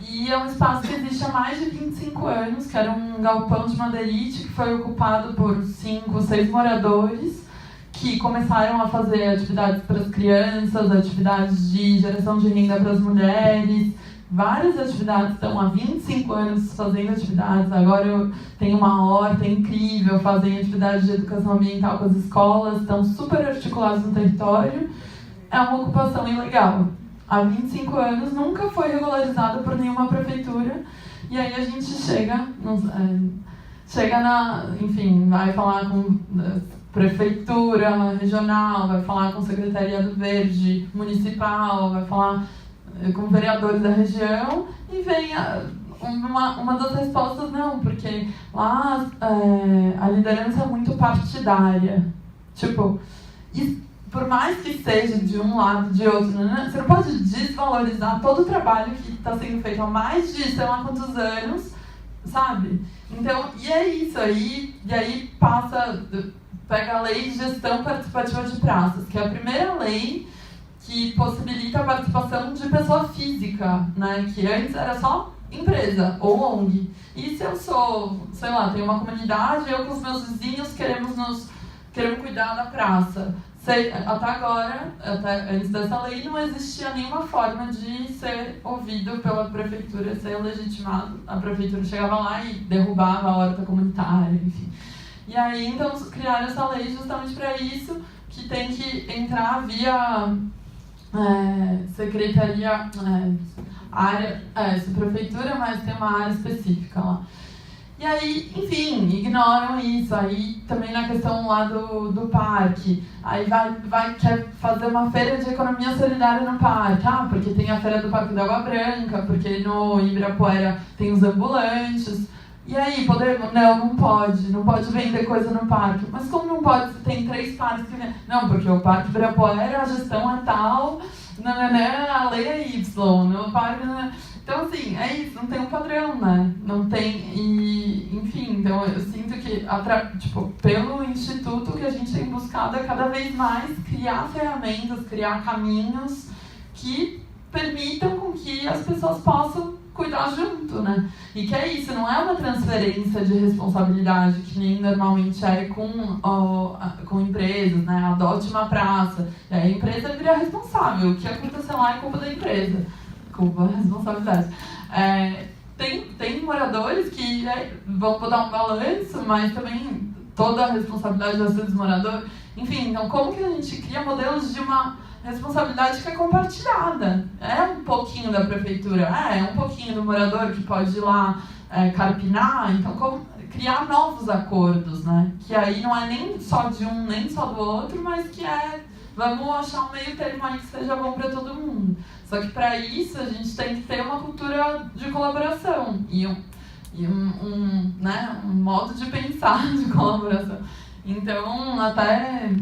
e é um espaço que existe há mais de 25 anos, que era um galpão de madeirite que foi ocupado por 5 ou 6 moradores que começaram a fazer atividades para as crianças, atividades de geração de renda para as mulheres, várias atividades. Estão há 25 anos fazendo atividades. Agora tem uma horta incrível, fazem atividades de educação ambiental com as escolas, estão super articulados no território. É uma ocupação ilegal. há 25 anos, nunca foi regularizado por nenhuma prefeitura, e aí a gente chega enfim, vai falar com prefeitura regional, vai falar com Secretaria do Verde municipal, vai falar com vereadores da região, e vem uma das respostas, não, porque lá a liderança é muito partidária. Tipo, e por mais que seja de um lado, de outro, né, você não pode desvalorizar todo o trabalho que está sendo feito há mais de sei lá quantos anos, sabe? Então, e é isso aí, e aí pega a Lei de Gestão Participativa de Praças, que é a primeira lei que possibilita a participação de pessoa física, né, que antes era só empresa ou ONG. E se eu sou, sei lá, tenho uma comunidade, eu com os meus vizinhos queremos cuidar da praça. Até agora, até antes dessa lei, não existia nenhuma forma de ser ouvido pela prefeitura, ser legitimado. A prefeitura chegava lá e derrubava a horta comunitária, enfim. E aí, então, criaram essa lei justamente para isso, que tem que entrar via secretaria, prefeitura, mas tem uma área específica lá. E aí, enfim, ignoram isso. Aí também na questão lá do parque, aí quer fazer uma feira de economia solidária no parque, porque tem a feira do Parque da Água Branca, porque no Ibirapuera tem os ambulantes. E aí, podemos? Não pode vender coisa no parque. Mas como não pode se tem 3 parques que vendem? Não, porque o Parque Ibirapuera, a gestão é tal, a lei é Y, no parque... Então, assim, é isso, não tem um padrão, né? Não tem, enfim, então eu sinto que, pelo Instituto, que a gente tem buscado é cada vez mais criar ferramentas, criar caminhos que permitam com que as pessoas possam cuidar junto, né? E que é isso, não é uma transferência de responsabilidade, que nem normalmente é com empresas, né? Adote uma praça, e aí a empresa vira responsável, o que acontecer lá é culpa da empresa. Responsabilidade. Tem moradores que vão dar um balanço, mas também toda a responsabilidade vai ser dos moradores. Enfim, então como que a gente cria modelos de uma responsabilidade que é compartilhada? É um pouquinho da prefeitura, é um pouquinho do morador que pode ir lá carpinar, então como criar novos acordos, né? Que aí não é nem só de um, nem só do outro, mas que vamos achar um meio termo aí que seja bom para todo mundo. Só que para isso a gente tem que ter uma cultura de colaboração e um modo de pensar de colaboração. Então, até,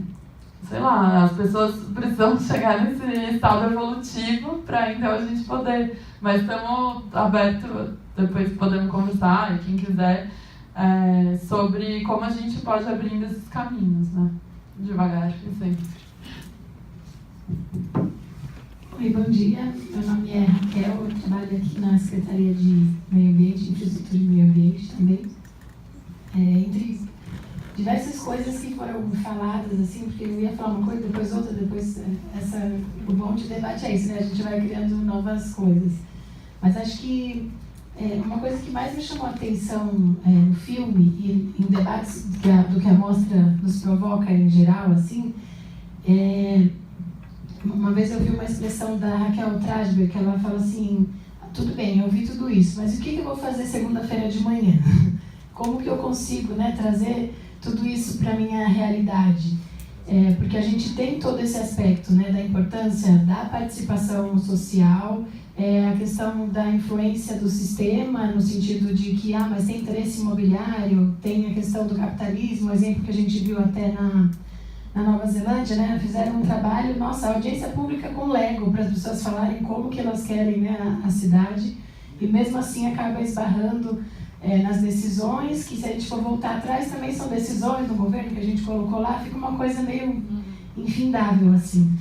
sei lá, as pessoas precisam chegar nesse estado evolutivo para então a gente poder. Mas estamos abertos, depois podemos conversar, e quem quiser, sobre como a gente pode abrindo esses caminhos, né? Devagar e sempre. Oi, bom dia. Meu nome é Raquel, eu trabalho aqui na Secretaria de Meio Ambiente, Infraestrutura de Meio Ambiente também. Entre diversas coisas que foram faladas, assim, porque eu ia falar uma coisa, depois outra, depois o bom de debate é isso, né? A gente vai criando novas coisas. Mas acho que uma coisa que mais me chamou a atenção no filme e em debates do que a mostra nos provoca em geral, assim, uma vez eu vi uma expressão da Raquel Trasberg, que ela fala assim, tudo bem, eu vi tudo isso, mas o que eu vou fazer segunda-feira de manhã? Como que eu consigo, né, trazer tudo isso para a minha realidade? Porque a gente tem todo esse aspecto, né, da importância da participação social, a questão da influência do sistema, no sentido de que, mas tem interesse imobiliário, tem a questão do capitalismo, o exemplo que a gente viu até na Nova Zelândia, né, fizeram um trabalho, audiência pública com Lego, para as pessoas falarem como que elas querem, né, a cidade, e mesmo assim acaba esbarrando nas decisões, que se a gente for voltar atrás também são decisões do governo que a gente colocou lá, fica uma coisa meio infindável, assim.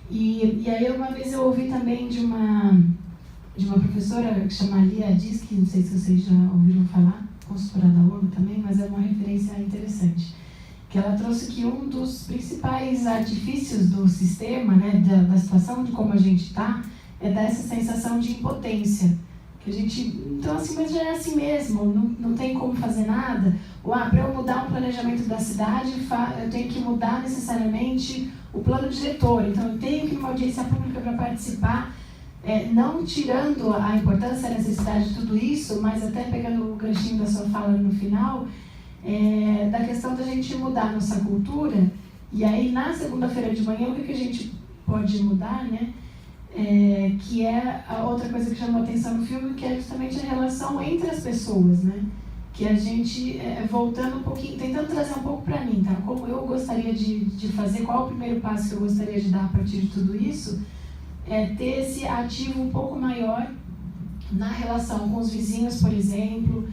E aí uma vez eu ouvi também de uma professora que chama Lia Diski, não sei se vocês já ouviram falar, consultora da ONU também, mas é uma referência interessante, que ela trouxe que um dos principais artifícios do sistema, né, da situação de como a gente está, é dar essa sensação de impotência. Que a gente, então assim, mas já é assim mesmo, não tem como fazer nada. Ou para eu mudar um planejamento da cidade, eu tenho que mudar necessariamente o plano diretor. Então, eu tenho que ir numa audiência pública para participar, não tirando a importância, a necessidade de tudo isso, mas até pegando o ganchinho da sua fala no final, da questão da gente mudar a nossa cultura. E aí, na segunda-feira de manhã, o que a gente pode mudar, né? Que é a outra coisa que chamou a atenção no filme, que é justamente a relação entre as pessoas, né? Que a gente, voltando um pouquinho, tentando trazer um pouco para mim, tá? Como eu gostaria de fazer, qual é o primeiro passo que eu gostaria de dar a partir de tudo isso, ter esse ativo um pouco maior na relação com os vizinhos, por exemplo.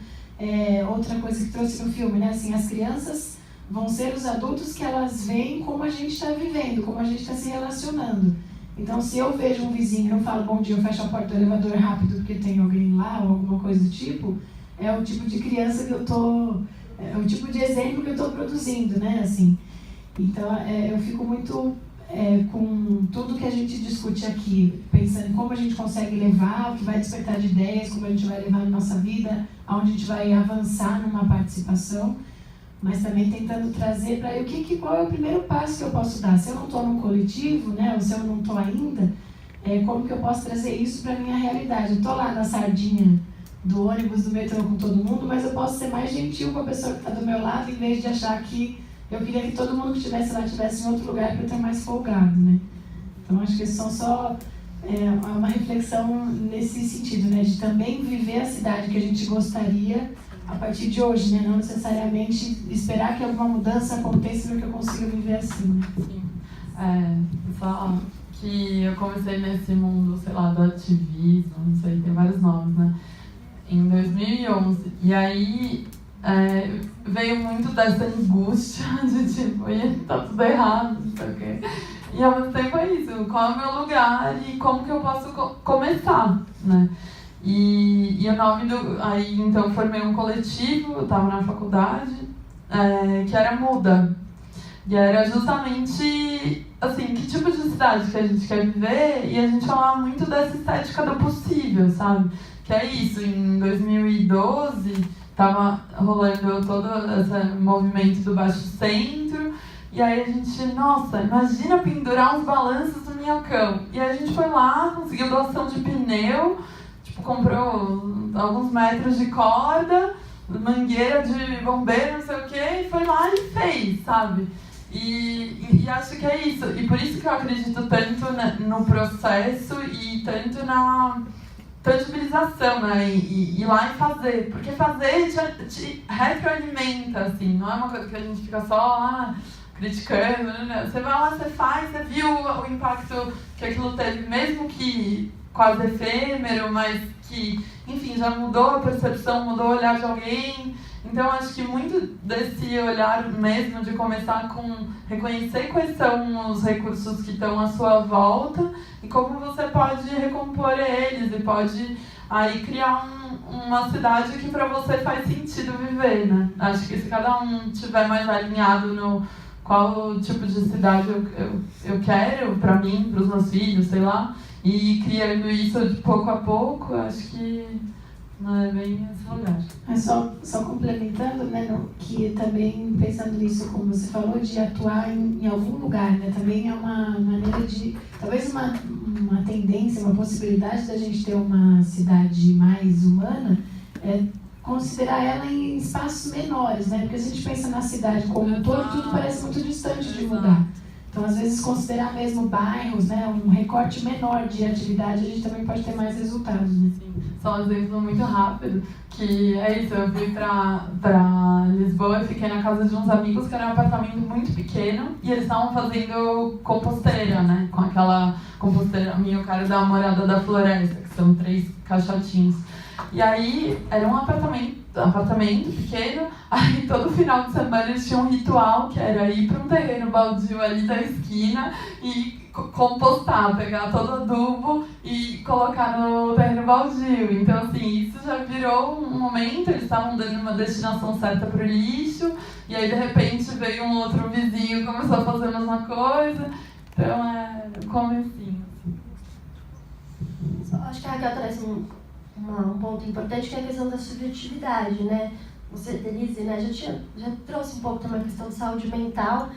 Outra coisa que trouxe no filme, né? Assim, as crianças vão ser os adultos que elas veem como a gente está vivendo, como a gente está se relacionando. Então, se eu vejo um vizinho e não falo bom dia, eu fecho a porta do elevador rápido porque tem alguém lá ou alguma coisa do tipo, é o tipo de criança que eu tô... É o tipo de exemplo que eu estou produzindo, né? Assim, então, eu fico muito com tudo que a gente discute aqui, pensando em como a gente consegue levar, o que vai despertar de ideias, como a gente vai levar na nossa vida, aonde a gente vai avançar numa participação, mas também tentando trazer para qual é o primeiro passo que eu posso dar. Se eu não estou num coletivo, né, ou se eu não estou ainda, como que eu posso trazer isso para a minha realidade? Eu estou lá na sardinha do ônibus, do metrô com todo mundo, mas eu posso ser mais gentil com a pessoa que está do meu lado, em vez de achar que eu queria que todo mundo que estivesse lá estivesse em outro lugar para eu estar mais folgado, né? Então, acho que isso são só uma reflexão nesse sentido, né, de também viver a cidade que a gente gostaria a partir de hoje, né? Não necessariamente esperar que alguma mudança aconteça para que eu consiga viver assim, né? Sim. Só que eu comecei nesse mundo, sei lá, do ativismo, não sei, tem vários nomes, né? Em 2011. E aí veio muito dessa angústia de tipo, tá tudo errado, não sei o quê. E ao mesmo tempo é isso, qual é o meu lugar e como que eu posso começar, né? E o nome aí então eu formei um coletivo, eu estava na faculdade, que era Muda. E era justamente, assim, que tipo de cidade que a gente quer viver, e a gente falava muito dessa estética do possível, sabe? Que é isso, em 2012 estava rolando todo esse movimento do Baixo Centro, e aí a gente, nossa, imagina pendurar uns balanços no Minhocão. E aí a gente foi lá, conseguiu doação de pneu, comprou alguns metros de corda, mangueira de bombeiro, não sei o que, e foi lá e fez, sabe? E acho que é isso. E por isso que eu acredito tanto no processo e tanto na tangibilização, né? E ir lá e fazer. Porque fazer te retroalimenta, assim. Não é uma coisa que a gente fica só lá criticando, né? Você vai lá, você faz, você viu o impacto que aquilo teve, mesmo que quase efêmero, mas que, enfim, já mudou a percepção, mudou o olhar de alguém. Então, acho que muito desse olhar mesmo de começar com reconhecer quais são os recursos que estão à sua volta e como você pode recompor eles e pode aí criar uma cidade que para você faz sentido viver, né? Acho que se cada um estiver mais alinhado no qual tipo de cidade eu quero para mim, para os meus filhos, sei lá, e criando isso de pouco a pouco, acho que não é bem esse lugar. Só complementando, né, que também pensando nisso, como você falou, de atuar em algum lugar, né, também é uma maneira de, talvez uma tendência, uma possibilidade da gente ter uma cidade mais humana, considerar ela em espaços menores, né, porque se a gente pensa na cidade como um todo, tudo parece muito distante de mudar. Então, às vezes, considerar mesmo bairros, né, um recorte menor de atividade, a gente também pode ter mais resultados, né? Sim. Só um exemplo muito rápido, que é isso, eu fui pra Lisboa e fiquei na casa de uns amigos que era um apartamento muito pequeno e eles estavam fazendo composteira, né, com aquela composteira minha, o cara da Morada da Floresta, que são 3 caixotinhos. E aí, era um apartamento pequeno, aí todo final de semana eles tinham um ritual, que era ir para um terreno baldio ali da esquina e compostar, pegar todo adubo e colocar no terreno baldio. Então, assim, isso já virou um momento, eles estavam dando uma destinação certa para o lixo, e aí, de repente, veio um outro vizinho e começou a fazer a mesma coisa. Então, é comecinho, assim. Acho que a Raquel traz um ponto importante, que é a questão da subjetividade, né? Você, Denise, né, já trouxe um pouco também a questão de saúde mental.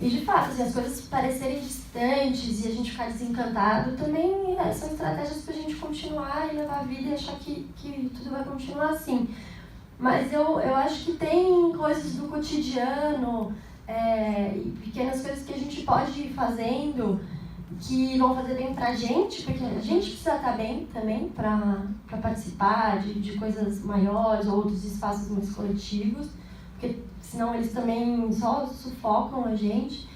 E de fato, assim, as coisas parecerem distantes e a gente ficar desencantado também são estratégias para a gente continuar e levar a vida e achar que tudo vai continuar assim. Mas eu acho que tem coisas do cotidiano, e pequenas coisas que a gente pode ir fazendo que vão fazer bem pra gente, porque a gente precisa estar bem também para participar de coisas maiores ou outros espaços mais coletivos, porque senão eles também só sufocam a gente.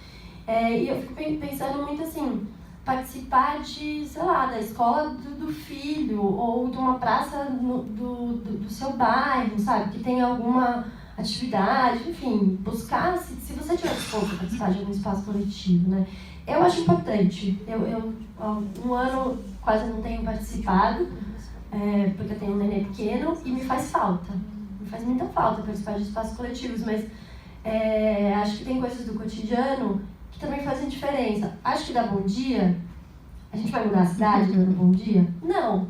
E eu fico pensando muito assim, participar de, sei lá, da escola do filho ou de uma praça do seu bairro, sabe? Que tem alguma atividade, enfim, buscar, se você tiver disposto a participar de algum espaço coletivo, né? Eu acho importante. Eu há um ano quase não tenho participado, porque eu tenho um nenê pequeno e me faz falta. Me faz muita falta participar de espaços coletivos, mas acho que tem coisas do cotidiano que também fazem diferença. Acho que dá bom dia. A gente vai mudar a cidade dando bom dia? Não.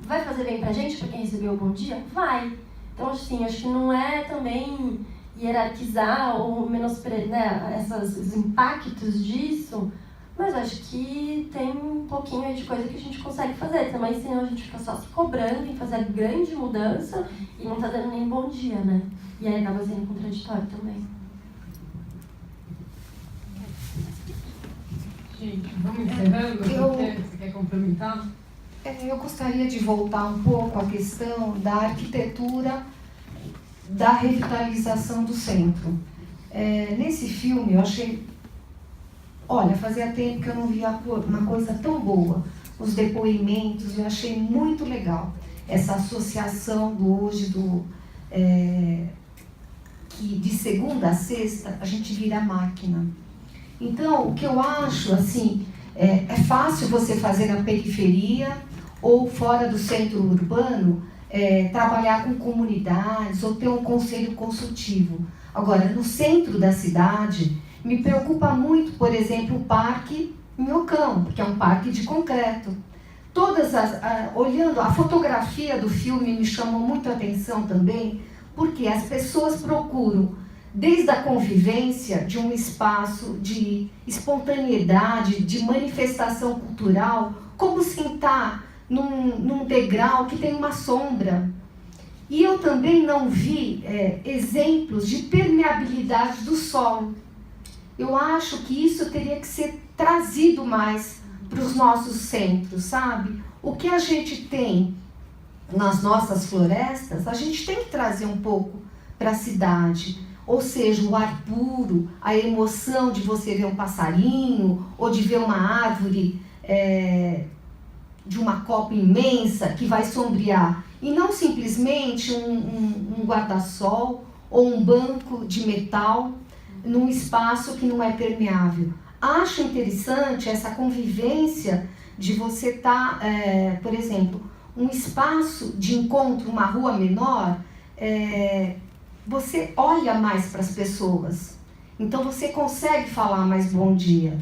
Vai fazer bem pra gente, pra quem recebeu o bom dia? Vai. Então, assim, acho que não é também hierarquizar ou menosprezar, né, esses impactos disso, mas acho que tem um pouquinho aí de coisa que a gente consegue fazer também, senão a gente fica só se cobrando em fazer grande mudança e não tá dando nem bom dia, né? E aí acaba sendo contraditório também. Gente, vamos encerrando? Você quer complementar? Eu gostaria de voltar um pouco à questão da arquitetura da revitalização do centro. Nesse filme eu achei... Olha, fazia tempo que eu não via uma coisa tão boa. Os depoimentos, eu achei muito legal. Essa associação que de segunda a sexta a gente vira máquina. Então, o que eu acho, assim, é fácil você fazer na periferia ou fora do centro urbano, trabalhar com comunidades ou ter um conselho consultivo. Agora, no centro da cidade, me preocupa muito, por exemplo, o Parque Minhocão, que é um parque de concreto. Olhando a fotografia do filme me chamou muito a atenção também, porque as pessoas procuram, desde a convivência de um espaço de espontaneidade, de manifestação cultural, como sentar num degrau que tem uma sombra. E eu também não vi exemplos de permeabilidade do solo. Eu acho que isso teria que ser trazido mais para os nossos centros, sabe? O que a gente tem nas nossas florestas, a gente tem que trazer um pouco para a cidade. Ou seja, o ar puro, a emoção de você ver um passarinho, ou de ver uma árvore de uma copa imensa que vai sombrear. E não simplesmente um guarda-sol ou um banco de metal num espaço que não é permeável. Acho interessante essa convivência de você estar, por exemplo, um espaço de encontro, uma rua menor, você olha mais para as pessoas, então você consegue falar mais bom dia.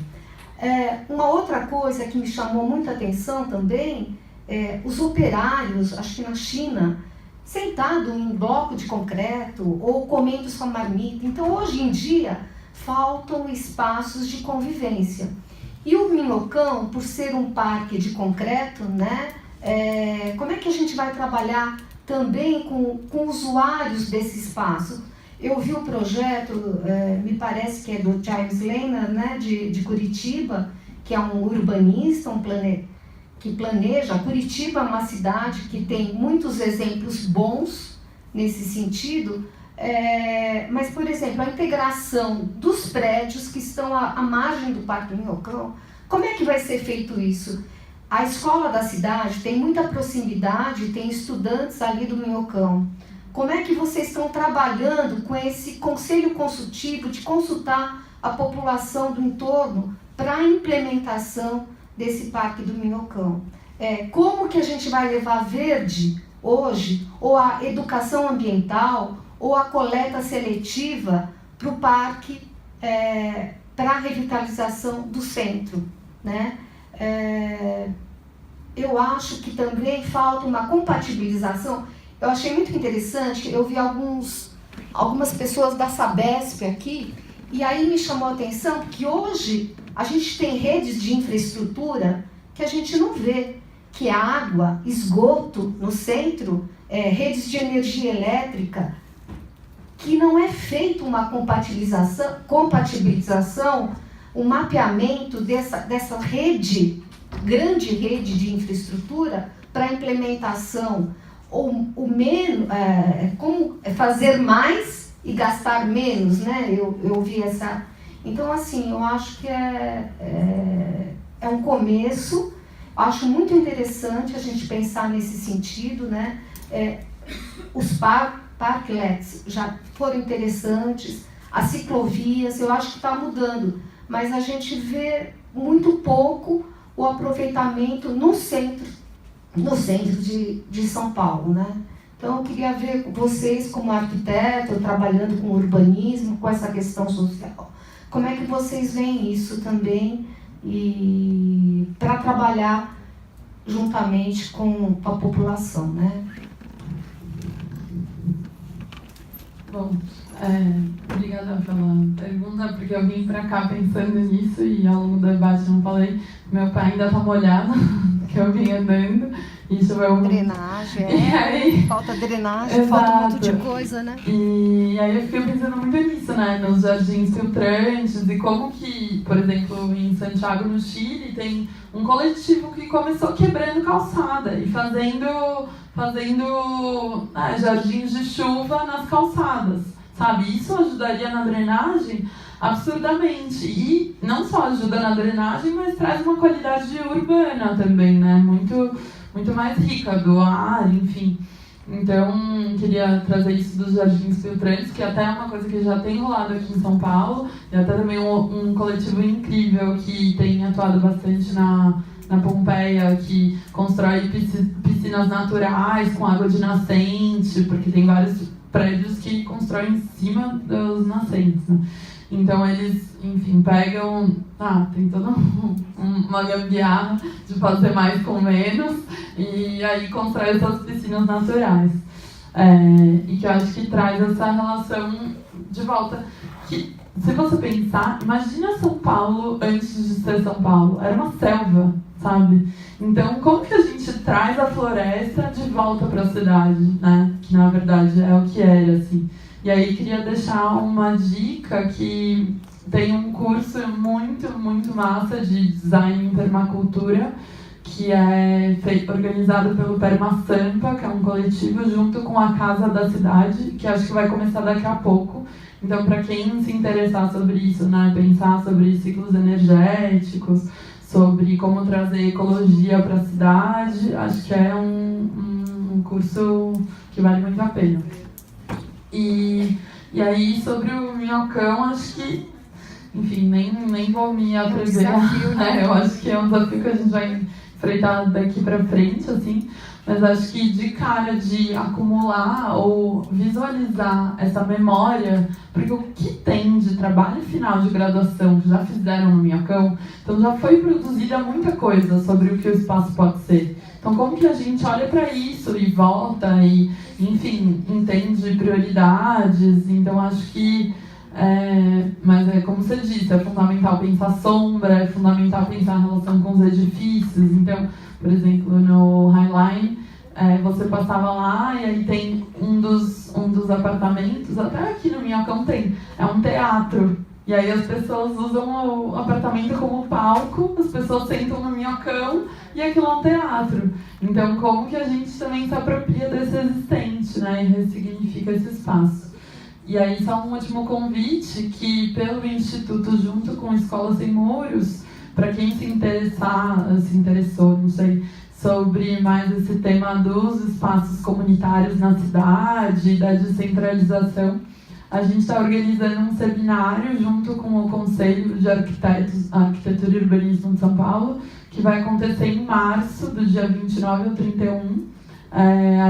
Uma outra coisa que me chamou muita atenção também, os operários, acho que na China, sentado em bloco de concreto ou comendo sua marmita. Então, hoje em dia, faltam espaços de convivência. E o Minhocão, por ser um parque de concreto, né, como é que a gente vai trabalhar também com usuários desse espaço? Eu vi o projeto, me parece que é do James Lehner, né, de Curitiba, que é um urbanista, que planeja. Curitiba é uma cidade que tem muitos exemplos bons nesse sentido, mas, por exemplo, a integração dos prédios que estão à margem do Parque do Minhocão, como é que vai ser feito isso? A escola da cidade tem muita proximidade, tem estudantes ali do Minhocão. Como é que vocês estão trabalhando com esse conselho consultivo de consultar a população do entorno para a implementação desse Parque do Minhocão? Como que a gente vai levar verde hoje, ou a educação ambiental, ou a coleta seletiva para o parque, para a revitalização do centro, né? Eu acho que também falta uma compatibilização. Eu achei muito interessante, eu vi algumas pessoas da Sabesp aqui, E aí me chamou a atenção que hoje a gente tem redes de infraestrutura que a gente não vê, que é água, esgoto no centro, redes de energia elétrica, que não é feita uma compatibilização, um mapeamento dessa rede, grande rede de infraestrutura para implementação, ou como fazer mais e gastar menos, né? Eu ouvi essa... Então, assim, eu acho que é um começo, acho muito interessante a gente pensar nesse sentido, né? Os parklets já foram interessantes, as ciclovias, eu acho que está mudando, mas a gente vê muito pouco o aproveitamento no centro de São Paulo, né? Então eu queria ver vocês como arquiteto, trabalhando com urbanismo, com essa questão social, como é que vocês veem isso também e para trabalhar juntamente com a população, né? Bom, obrigada pela pergunta, porque eu vim pra cá pensando nisso e ao longo do debate não falei. Meu pé ainda tá molhado, que eu vim andando. Isso é um... Drenagem, falta drenagem, Exato. falta um monte de coisa, né? E aí eu fiquei pensando muito nisso, né? Nos jardins filtrantes e como que, por exemplo, em Santiago, no Chile, tem um coletivo que começou quebrando calçada e fazendo jardins de chuva nas calçadas, sabe? Isso ajudaria na drenagem absurdamente. E não só ajuda na drenagem, mas traz uma qualidade urbana também, né? Muito mais rica do ar, enfim. Então, queria trazer isso dos jardins filtrantes, que até é uma coisa que já tem rolado aqui em São Paulo, e até também um coletivo incrível que tem atuado bastante na Pompeia, que constrói piscinas naturais com água de nascente, porque tem vários prédios que constroem em cima dos nascentes, né? Então eles, enfim, pegam... tem toda uma gambiarra de fazer mais com menos, e aí constrói essas piscinas naturais. E que eu acho que traz essa relação de volta, que, se você pensar, imagina São Paulo antes de ser São Paulo, era uma selva, sabe? Então, como que a gente traz a floresta de volta para a cidade, né? Que, na verdade, é o que era, assim. E aí, queria deixar uma dica que tem um curso muito, muito massa de design em permacultura, que é organizado pelo Permasampa, que é um coletivo, junto com a Casa da Cidade, que acho que vai começar daqui a pouco. Então, para quem se interessar sobre isso, né, pensar sobre ciclos energéticos, sobre como trazer ecologia para a cidade, acho que é um curso que vale muito a pena. E aí, sobre o minhocão, acho que, enfim, nem vou me atrever. Eu acho que é um desafio que a gente vai enfrentar daqui para frente, assim, mas acho que de cara de acumular ou visualizar essa memória, porque o que tem de trabalho final de graduação que já fizeram no Minhocão, então já foi produzida muita coisa sobre o que o espaço pode ser. Então, como que a gente olha para isso e volta e, enfim, entende prioridades? Então, acho que, mas é como você disse, é fundamental pensar sombra, é fundamental pensar a relação com os edifícios. Então, por exemplo, no Highline, você passava lá e aí tem um dos apartamentos, até aqui no Minhocão tem, é um teatro. E aí as pessoas usam o apartamento como palco, as pessoas sentam no Minhocão e aquilo é um teatro. Então, como que a gente também se apropria desse existente, né, e ressignifica esse espaço. E aí, só um último convite, que pelo Instituto, junto com Escola Sem Muros, para quem se interessou, não sei, sobre mais esse tema dos espaços comunitários na cidade, da descentralização, a gente está organizando um seminário junto com o Conselho de Arquitetos, Arquitetura e Urbanismo de São Paulo, que vai acontecer em março, do dia 29 ao 31,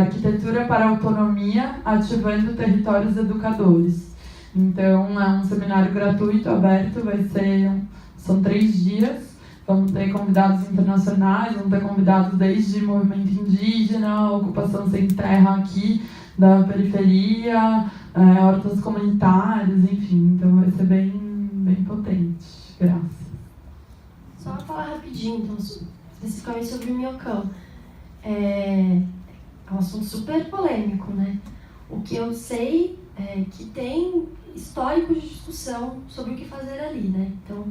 Arquitetura para a Autonomia, ativando territórios educadores. Então, é um seminário gratuito, aberto, são 3 dias, vamos ter convidados internacionais, vamos ter convidados desde movimento indígena, ocupação sem terra aqui, da periferia, hortas comunitárias, enfim, então vai ser bem potente. Graças. Só falar rapidinho, então, especificamente sobre o Minhocão. É um assunto super polêmico, né? O que eu sei é que tem histórico de discussão sobre o que fazer ali, né? Então,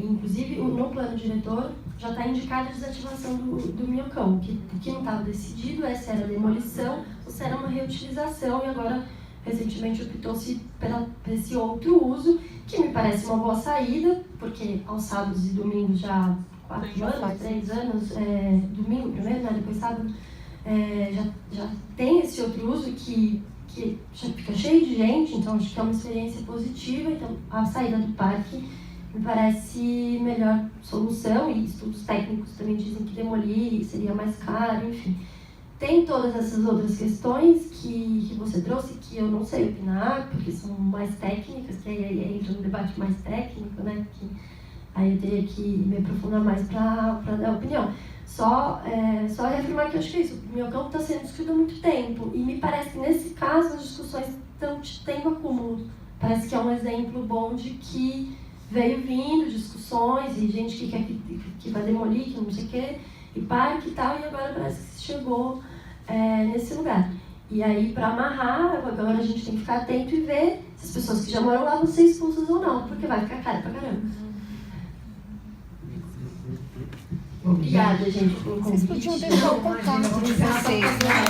inclusive, no plano diretor já está indicada a desativação do Minhocão. O que não estava decidido é se era demolição ou se era uma reutilização, e agora, recentemente, optou-se por esse outro uso, que me parece uma boa saída, porque aos sábados e domingos já há 4 anos, 3 anos, domingo primeiro, né, depois sábado, já tem esse outro uso que já fica cheio de gente, então acho que é uma experiência positiva. Então a saída do parque me parece melhor solução, e estudos técnicos também dizem que demolir seria mais caro, enfim. Tem todas essas outras questões que você trouxe, que eu não sei opinar, porque são mais técnicas, que aí entra no debate mais técnico, né? Que aí eu teria que me aprofundar mais para dar opinião. Só reafirmar que eu acho que é isso. O Minhocão está sendo discutido há muito tempo, e me parece que nesse caso as discussões estão tendo acúmulo. Parece que é um exemplo bom de que veio vindo discussões e gente que quer que vai demolir, que não sei o quê, e parque e tal, e agora parece que chegou nesse lugar. E aí, para amarrar, agora a gente tem que ficar atento e ver se as pessoas que já moram lá vão ser expulsas ou não, porque vai ficar caro pra caramba. Obrigada, gente, pelo convite. Vocês podiam deixar o contato de vocês, né?